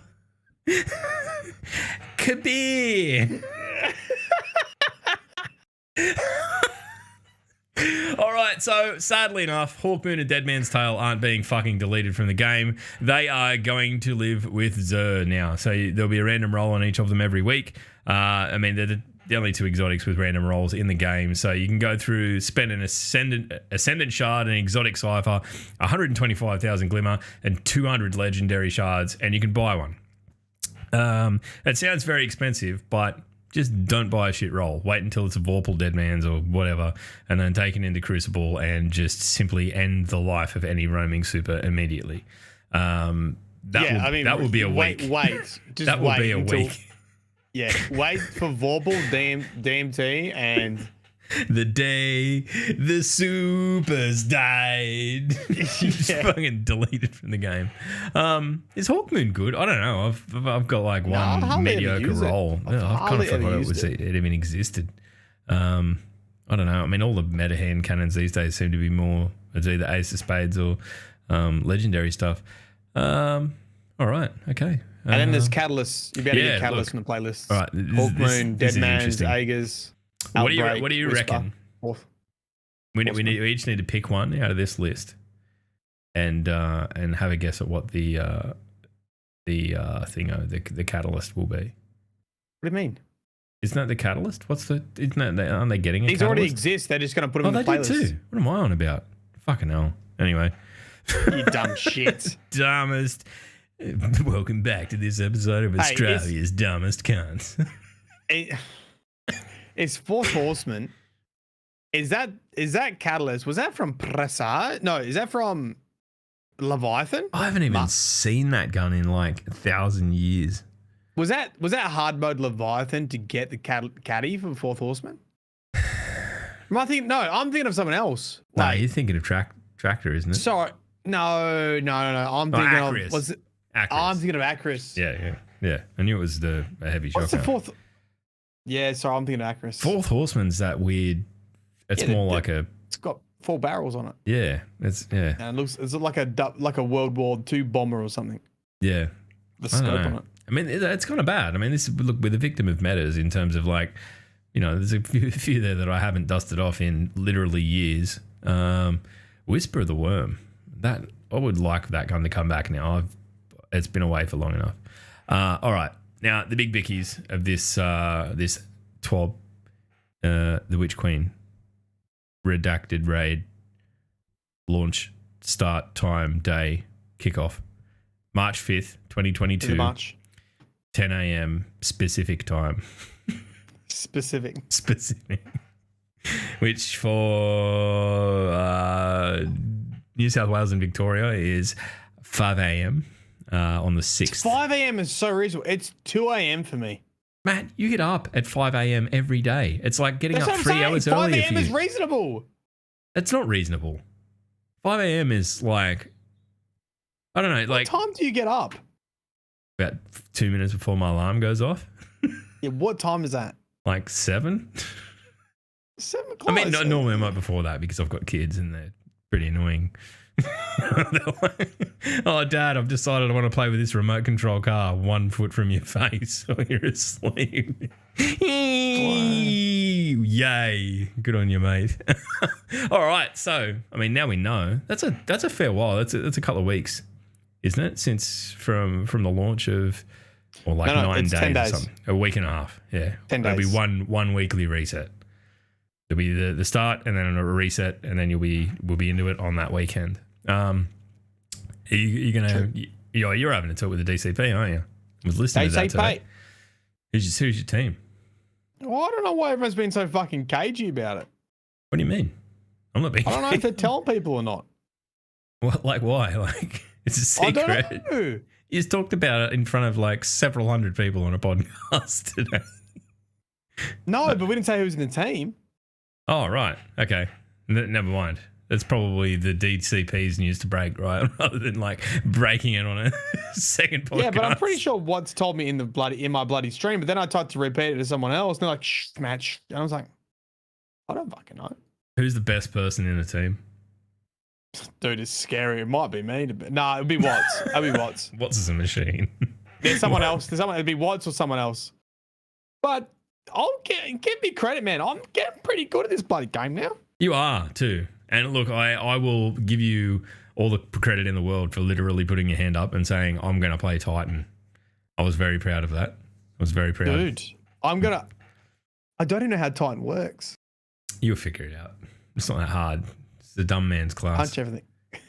Kabir. All right, so sadly enough, Hawkmoon and Dead Man's Tail aren't being fucking deleted from the game. They are going to live with Xur now. So there'll be a random roll on each of them every week. I mean, they're the only 2 exotics with random rolls in the game. So you can go through, spend an Ascendant Shard, an Exotic Cipher, 125,000 Glimmer, and 200 Legendary Shards, and you can buy one. It sounds very expensive, but just don't buy a shit roll. Wait until it's a Vorpal Dead Man's or whatever, and then take it into Crucible and just simply end the life of any roaming super immediately. That will be a week. Wait. Just that will be a week. Yeah, wait for Vorpal DMT and the day the supers died. Just fucking deleted from the game. Is Hawkmoon good? I don't know. I've got like one mediocre roll. I kind of forgot it even existed. I don't know. I mean, all the meta hand cannons these days seem to be more, it's either Ace of Spades or legendary stuff. All right. Okay. And then there's Catalyst. You'll be able to get Catalyst from the playlist. All right. Hawkmoon, Dead Man's, Aegis. What do you reckon? We each need to pick one out of this list, and have a guess at what the catalyst will be. What do you mean? Isn't that the catalyst? Aren't they getting a These catalyst? already exist. They're just going to put them in the playlist. They do too. What am I on about? Fucking hell. Anyway. You dumb shit. Dumbest. Welcome back to this episode of Australia's Dumbest Cunts. It's Fourth Horseman. Is that Catalyst? Was that from Pressar? No, is that from Leviathan? I haven't even seen that gun in like 1,000 years. Was that hard mode Leviathan to get the caddy from Fourth Horseman? I'm thinking of someone else. No, you're thinking of Tractor, isn't it? Sorry. No. I'm thinking Acris. of Acris. I'm thinking of Acris. Yeah. I knew it was a heavy shotgun. What's the fourth? Yeah, sorry, I'm thinking of Acris. Fourth Horseman's that weird. It's more like a. It's got 4 barrels on it. Yeah, And it's like a World War II bomber or something. Yeah. The scope on it. I mean, it's kind of bad. I mean, we're the victim of metas in terms of like, there's a few there that I haven't dusted off in literally years. Whisper of the Worm. That I would like that gun to come back now. It's been away for long enough. All right. Now, the big bickies of this TWAB, the Witch Queen, redacted raid, launch, start, time, day, kickoff. March 5th, 2022. March. 10 a.m. specific time. Specific. Which for New South Wales and Victoria is 5 a.m. On the 6th. 5 a.m. is so reasonable. It's 2 a.m. for me. Matt, you get up at 5 a.m. every day. It's like getting That's up what 3 I'm saying. hours 5 earlier. 5 a.m. is reasonable. It's not reasonable. 5 a.m. is like, I don't know, like. What time do you get up? About 2 minutes before my alarm goes off. Yeah, what time is that? Like 7? 7 o'clock. I mean, normally I'm up before that because I've got kids and they're pretty annoying. They're like, oh, Dad, I've decided I want to play with this remote control car 1 foot from your face while you're asleep. Yay. Good on you, mate. All right. So, I mean, now we know. That's a fair while. That's a couple of weeks, isn't it? Since from the launch of, or like 9 days, 10 days or something. A week and a half. Yeah. 10 days. There'll be one weekly reset. There'll be the start and then a reset, and then we'll be into it on that weekend. You're having a talk with the DCP, aren't you? I was listening to that today. Who's your team? Well, I don't know why everyone's been so fucking cagey about it. What do you mean? I'm not being. I don't know if they're telling people or not. What? Like why? Like it's a secret. I don't know. You just talked about it in front of like several hundred people on a podcast today. No, but we didn't say who was in the team. Oh, right. Okay. Never mind. That's probably the DCP's news to break, right? Rather than like breaking it on a second podcast. Yeah, but I'm pretty sure Watts told me in my bloody stream, but then I tried to repeat it to someone else and they're like, shh, Matt, shh. And I was like, I don't fucking know. Who's the best person in the team? Dude, it's scary. It might be me. Nah, it'd be Watts. It'd be Watts. Watts is a machine. There's someone else. It'd be Watts or someone else. But give me credit, man. I'm getting pretty good at this bloody game now. You are too. And look, I will give you all the credit in the world for literally putting your hand up and saying, I'm going to play Titan. I was very proud of that. I was very proud. Dude, I don't even know how Titan works. You'll figure it out. It's not that hard. It's the dumb man's class. Punch everything.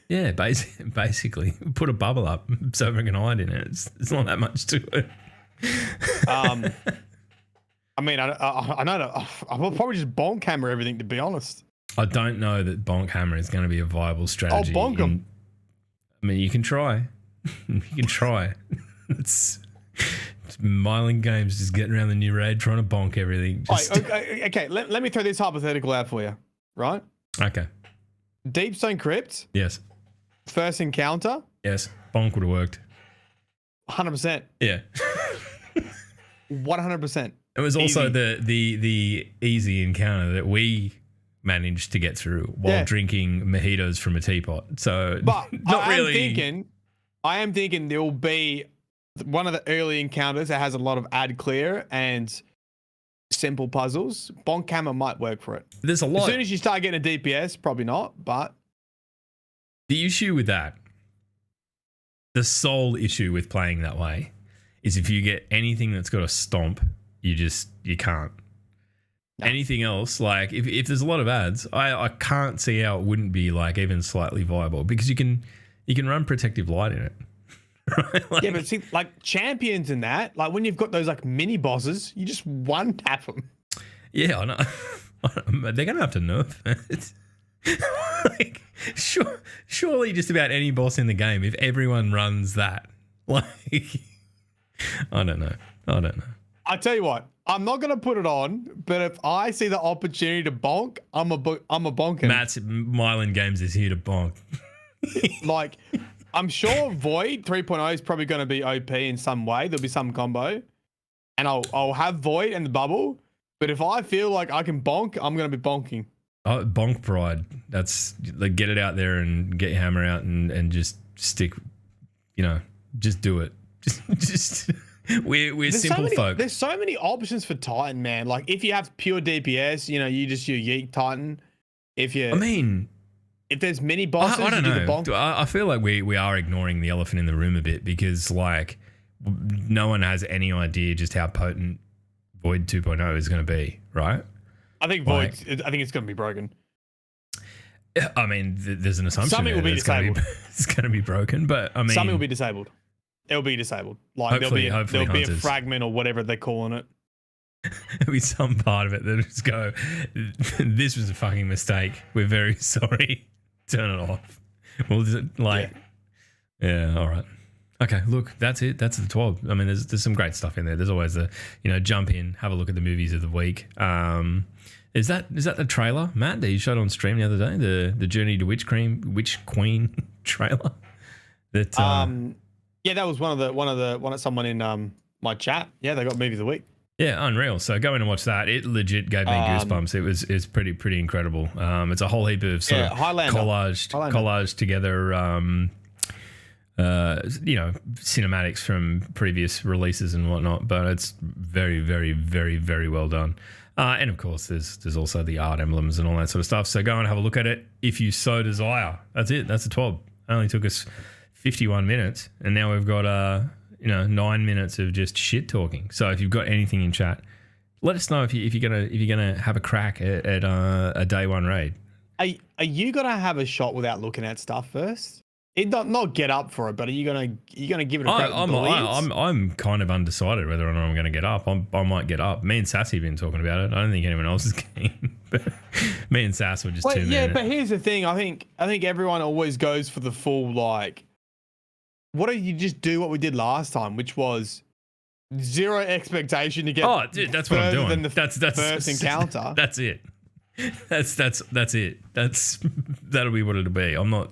Yeah, basically. Put a bubble up so everyone can hide in it. It's not that much to it. I mean, I know that I will probably just bonk hammer everything, to be honest. I don't know that bonk hammer is going to be a viable strategy. I'll bonk them. I mean, you can try. You can try. It's Myling Games just getting around the new raid trying to bonk everything. Okay, let me throw this hypothetical out for you, right? Okay. Deepstone Crypt. Yes. First encounter. Yes. Bonk would have worked. 100%. Yeah. 100%. It was also the easy encounter that we managed to get through while drinking mojitos from a teapot. So, but not really. I am thinking there will be one of the early encounters that has a lot of ad clear and simple puzzles. Bonk hammer might work for it. There's a lot. As soon as you start getting a DPS, probably not. But the issue with that, the sole issue with playing that way, is if you get anything that's got a stomp, you can't. No. Anything else, like if there's a lot of ads, I can't see how it wouldn't be like even slightly viable, because you can run protective light in it. Right? Like, yeah, but see, like champions in that, like when you've got those like mini bosses, you just one tap them. Yeah, I know. They're gonna have to nerf it. Like, surely just about any boss in the game, if everyone runs that, like, I don't know. I tell you what, I'm not gonna put it on, but if I see the opportunity to bonk, I'm a bonking. Matt's Myland Games is here to bonk. Like, I'm sure Void 3.0 is probably going to be OP in some way. There'll be some combo, and I'll have Void and the bubble. But if I feel like I can bonk, I'm going to be bonking. Oh, bonk pride. That's like, get it out there and get your hammer out and just stick. Just do it. Just We're simple folk. There's so many options for Titan, man. Like if you have pure DPS, you just your Yeet Titan. If there's mini bosses, I don't you do know. the bonk. I feel like we are ignoring the elephant in the room a bit because like no one has any idea just how potent Void 2.0 is going to be, right? I think Void. I think it's going to be broken. I mean, there's an assumption Something will be disabled. It's going to be broken, but I mean, something will be disabled. It'll be disabled. Like there'll be a fragment or whatever they're calling it. There'll be some part of it that just go, this was a fucking mistake. We're very sorry. Turn it off. Well, yeah, all right. Okay, look, that's it. That's the TWAB. I mean, there's some great stuff in there. There's always jump in, have a look at the movies of the week. Is that the trailer, Matt, that you showed on stream the other day? The Journey to Witch Queen trailer. That yeah, that was someone in my chat. Yeah, they got movie of the week. Yeah, unreal. So go in and watch that. It legit gave me goosebumps. It's pretty incredible. It's a whole heap of sort of collaged together. Cinematics from previous releases and whatnot, but it's very, very, very, very well done. And of course, there's also the art emblems and all that sort of stuff. So go and have a look at it if you so desire. That's it. That's the TWAB. It only took us 51 minutes, and now we've got 9 minutes of just shit talking. So if you've got anything in chat, let us know if you're gonna have a crack at a day one raid. Are you gonna have a shot without looking at stuff first? Not get up for it, but are you gonna give it a crack? I'm kind of undecided whether or not I'm going to get up. I might get up. Me and Sassy have been talking about it. I don't think anyone else is keen. But me and Sass were just too. Yeah, but here's the thing. I think everyone always goes for the full like. What do you just do what we did last time, which was zero expectation to get? Oh, dude, that's what I'm doing. Than the first encounter. That's it. That's it. That'll be what it'll be. I'm not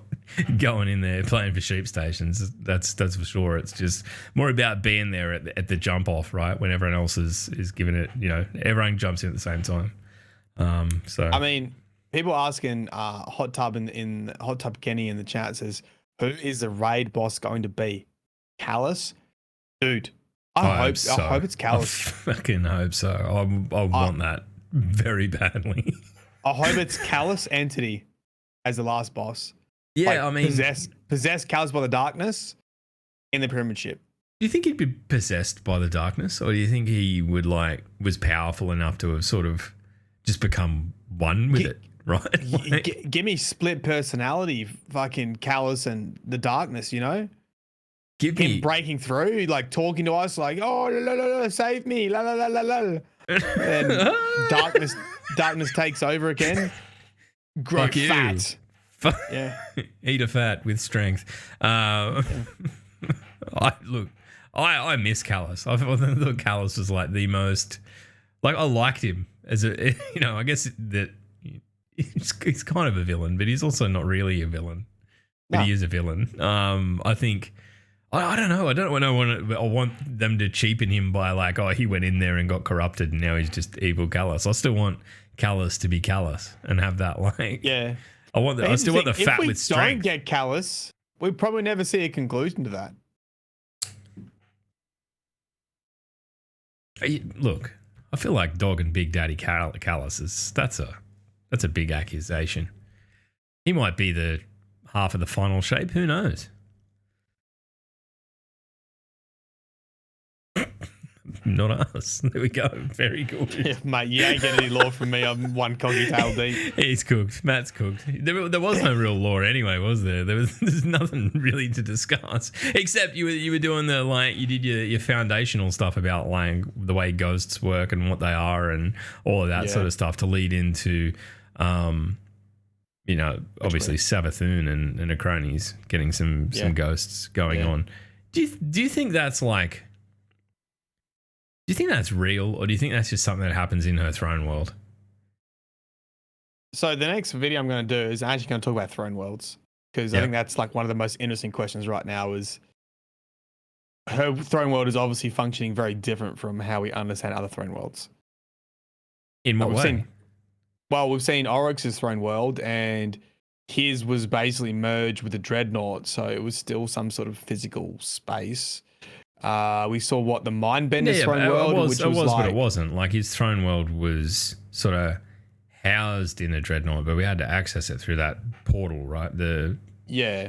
going in there playing for sheep stations. That's for sure. It's just more about being there at the jump off, right? When everyone else is giving it, everyone jumps in at the same time. So I mean, people asking Hot Tub in Hot Tub Kenny in the chat says, who is the raid boss going to be? Callus? Dude, I hope it's Callus. I fucking hope so. I want that very badly. I hope it's Callus Entity as the last boss. Yeah, I mean, possess Callus by the darkness in the pyramid ship. Do you think he'd be possessed by the darkness, or do you think he was powerful enough to have sort of just become one with it? Right? Give me split personality, fucking Callus and the darkness. Give him breaking through, like talking to us, like, oh, la, la, la, save me, la la la la la. And darkness takes over again. Grow fat. Yeah. Eat a fat with strength. I miss Callus. I thought Callus was like the most, like, I liked him as a, I guess that he's kind of a villain, but he's also not really a villain. But he is a villain. I think. I don't know. I want them to cheapen him by like, oh, he went in there and got corrupted and now he's just evil Callus. I still want Callus to be Callus and have that like. Yeah. I still want the fat with strength. If we don't get Callus, we'll probably never see a conclusion to that. Look, I feel like Dog and Big Daddy Callus that's a big accusation. He might be the half of the final shape. Who knows? Not us. There we go. Very good. Yeah, mate, you ain't getting any lore from me. I'm one coggy tail deep. He's cooked. Matt's cooked. There was no real lore anyway, was there? There's nothing really to discuss except you were doing you did your foundational stuff about like the way ghosts work and what they are and all of that sort of stuff to lead into obviously Savathun and Acronis getting some ghosts going on. Do you think that's like? Do you think that's real, or do you think that's just something that happens in her throne world? So the next video I'm going to do is actually going to talk about throne worlds, because I think that's like one of the most interesting questions right now. Is her throne world is obviously functioning very different from how we understand other throne worlds. In what way? We've seen Oryx's throne world, and his was basically merged with the Dreadnought, so it was still some sort of physical space. We saw what the Mindbender's Yeah, throne but world, it was, which it was was like, but it wasn't. Like his throne world was sort of housed in a dreadnought, but we had to access it through that portal, right? yeah,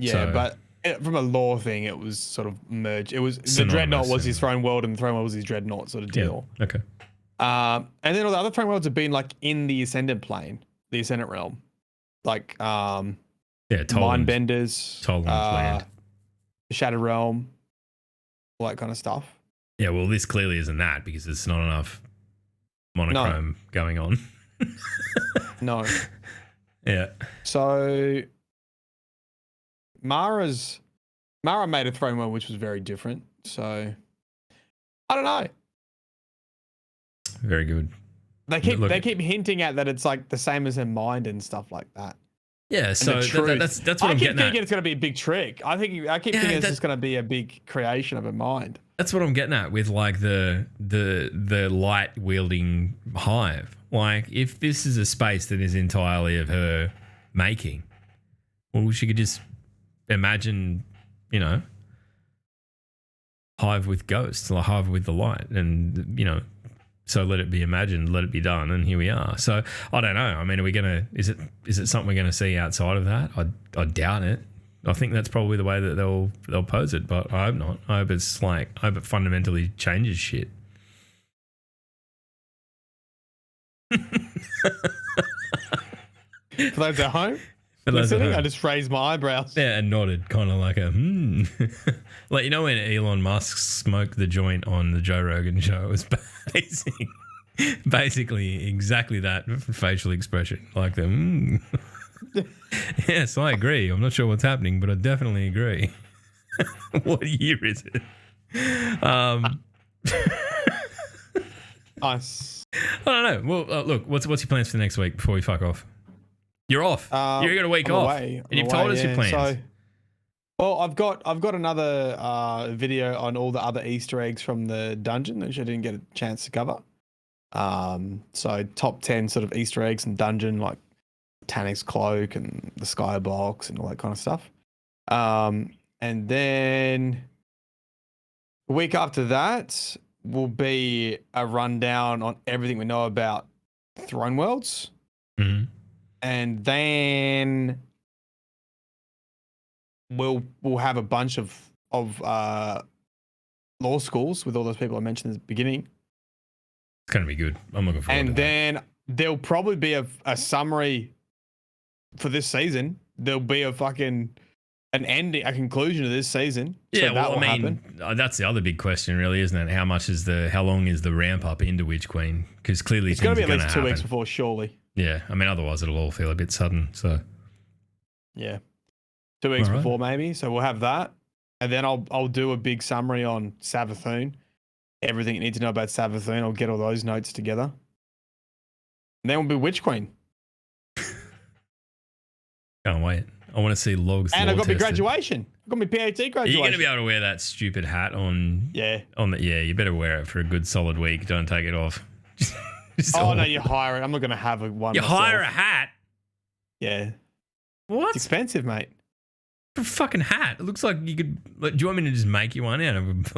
So- but from a lore thing, it was sort of merged. It was the Synonymous, dreadnought was his and- throne world, and the throne world was his dreadnought sort of deal. Yeah. Okay. And then all the other throne worlds have been like in the ascendant plane, the ascendant realm, like Yeah, Toland, Mindbenders, Toland's land. Shattered Realm, all that kind of stuff. Yeah, well, this clearly isn't that because there's not enough monochrome going on. No. Yeah. So Mara made a throne world which was very different. So I don't know. Very good. They keep hinting at that it's like the same as her mind and stuff like that. Yeah, so that's what I I'm keep getting thinking at. it's going to be a big trick. I keep thinking it's just going to be a big creation of her mind. That's what I'm getting at with like the light wielding hive. Like if this is a space that is entirely of her making, well, she could just imagine, you know, hive with ghosts, like hive with the light, and you know, so let it be imagined, let it be done, and here we are. So I don't know. I mean, are we gonna? Is it something we're gonna see outside of that? I doubt it. I think that's probably the way that they'll pose it, but I hope not. I hope it fundamentally changes shit. For those at home For those at listening, home. I just raised my eyebrows. Yeah, and nodded, kind of like a like, you know, when Elon Musk smoked the joint on the Joe Rogan show, it was basically exactly that facial expression, like the Yes, I agree. I'm not sure what's happening, but I definitely agree. What year is it? Nice. I don't know. Well, look, what's your plans for next week before we fuck off? You're off. You're got a week I'm off, away. and you've told us your plans. So, well, I've got another video on all the other Easter eggs from the dungeon, which I didn't get a chance to cover. So top 10 sort of Easter eggs in dungeon, like Tanic's cloak and the skybox and all that kind of stuff. And then the week after that will be a rundown on everything we know about Throne Worlds. Mm-hmm. And then we'll have a bunch of law schools with all those people I mentioned at the beginning. It's gonna be good. I'm looking forward to And that. then there'll probably be a summary for this season. There'll be an ending, a conclusion to this season. Yeah, So that well, will I mean, happen. that's the other big question, really, isn't it? How long is the ramp up into Witch Queen? Because clearly It's going things to be are at going least to 2 happen. weeks before, surely. Yeah, I mean, otherwise it'll all feel a bit sudden. So Yeah. 2 weeks All right. before, maybe. So we'll have that. And then I'll do a big summary on Savathun. Everything you need to know about Savathun. I'll get all those notes together. And then we'll be Witch Queen. can't wait. I want to see logs. And I've got my lore-tested. graduation. I've got my PhD Are graduation. you going to be able to wear that stupid hat on? Yeah. Yeah, you better wear it for a good solid week. Don't take it off. Just Oh, all- no, you hire it. I'm not going to have one You myself. hire a hat? Yeah. What? It's expensive, mate. A fucking hat. It looks like you could. Like, do you want me to just make you one out of?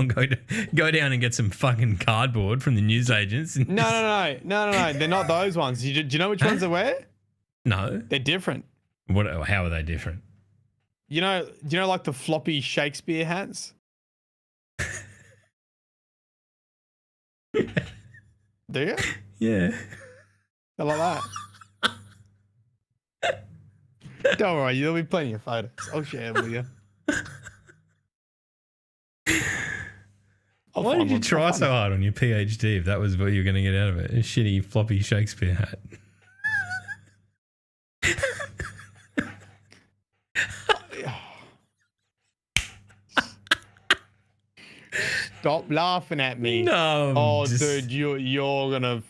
Go down and get some fucking cardboard from the newsagents. And No. They're not those ones. Do you know which ones I wear? No. They're different. What? How are they different? Do you know like the floppy Shakespeare hats? Do you? Yeah. They're like that. Don't worry, there'll be plenty of photos. I'll share them with you. I'll Why find did you one. try I'll so find hard on your PhD if that was what you were going to get out of it? A shitty floppy Shakespeare hat. it. Stop laughing at me. No. Oh, dude, you're gonna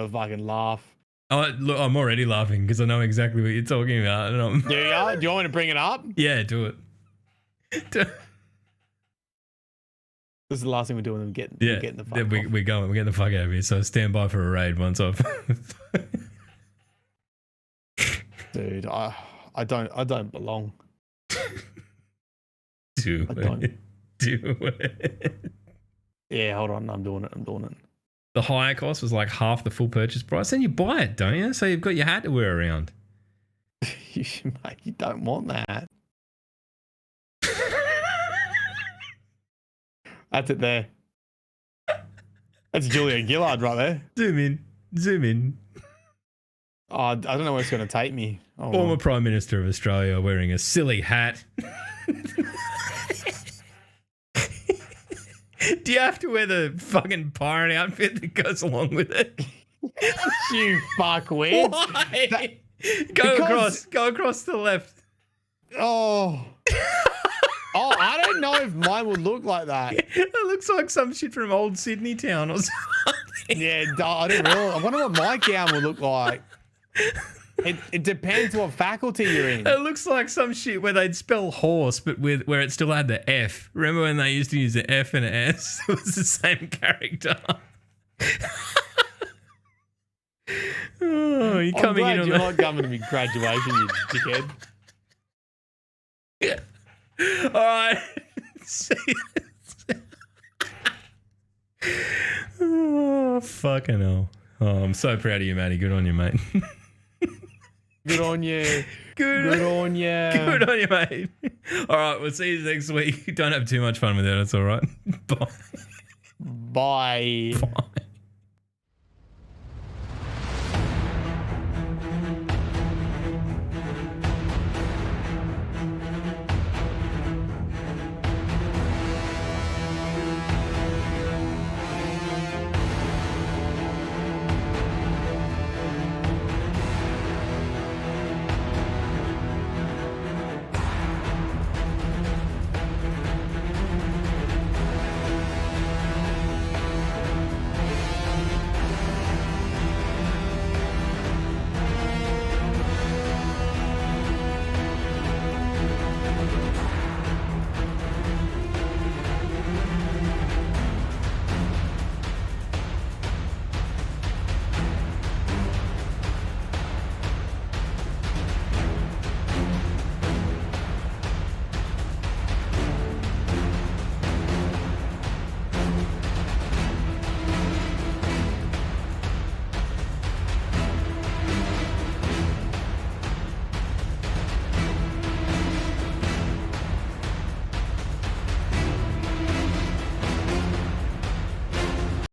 fucking laugh. Oh, look, I'm already laughing because I know exactly what you're talking about. And I'm, Do you? Do you want me to bring it up? yeah, do it. This is the last thing we're doing. We're getting the fuck off. we're going. We're getting the fuck out of here. So stand by for a raid once I've. Dude, I don't belong. Dude. I don't. do it. Yeah, hold on. I'm doing it. The higher cost was like half the full purchase price. Then you buy it, don't you? So you've got your hat to wear around. Mate, you don't want that. That's it there. That's Julia Gillard right there. Zoom in. Oh, I don't know where it's going to take me. Oh, Former Prime Minister of Australia wearing a silly hat. Do you have to wear the fucking pirate outfit that goes along with it? You fuckwit. Why? Go across to the left. Oh. Oh, I don't know if mine would look like that. It looks like some shit from old Sydney town or something. Yeah, I don't know. I wonder what my gown would look like. It depends what faculty you're in. It looks like some shit where they'd spell horse, but where it still had the F. Remember when they used to use the F and S? It was the same character. Oh, you're coming in on you're not coming to me graduation, you dickhead. Yeah. All right. See you. Oh, fucking hell. Oh, I'm so proud of you, Matty. Good on you, mate. Good on you. Good on you. Good on you, mate. All right, we'll see you next week. Don't have too much fun with it. That's all right. Bye. Bye. Bye.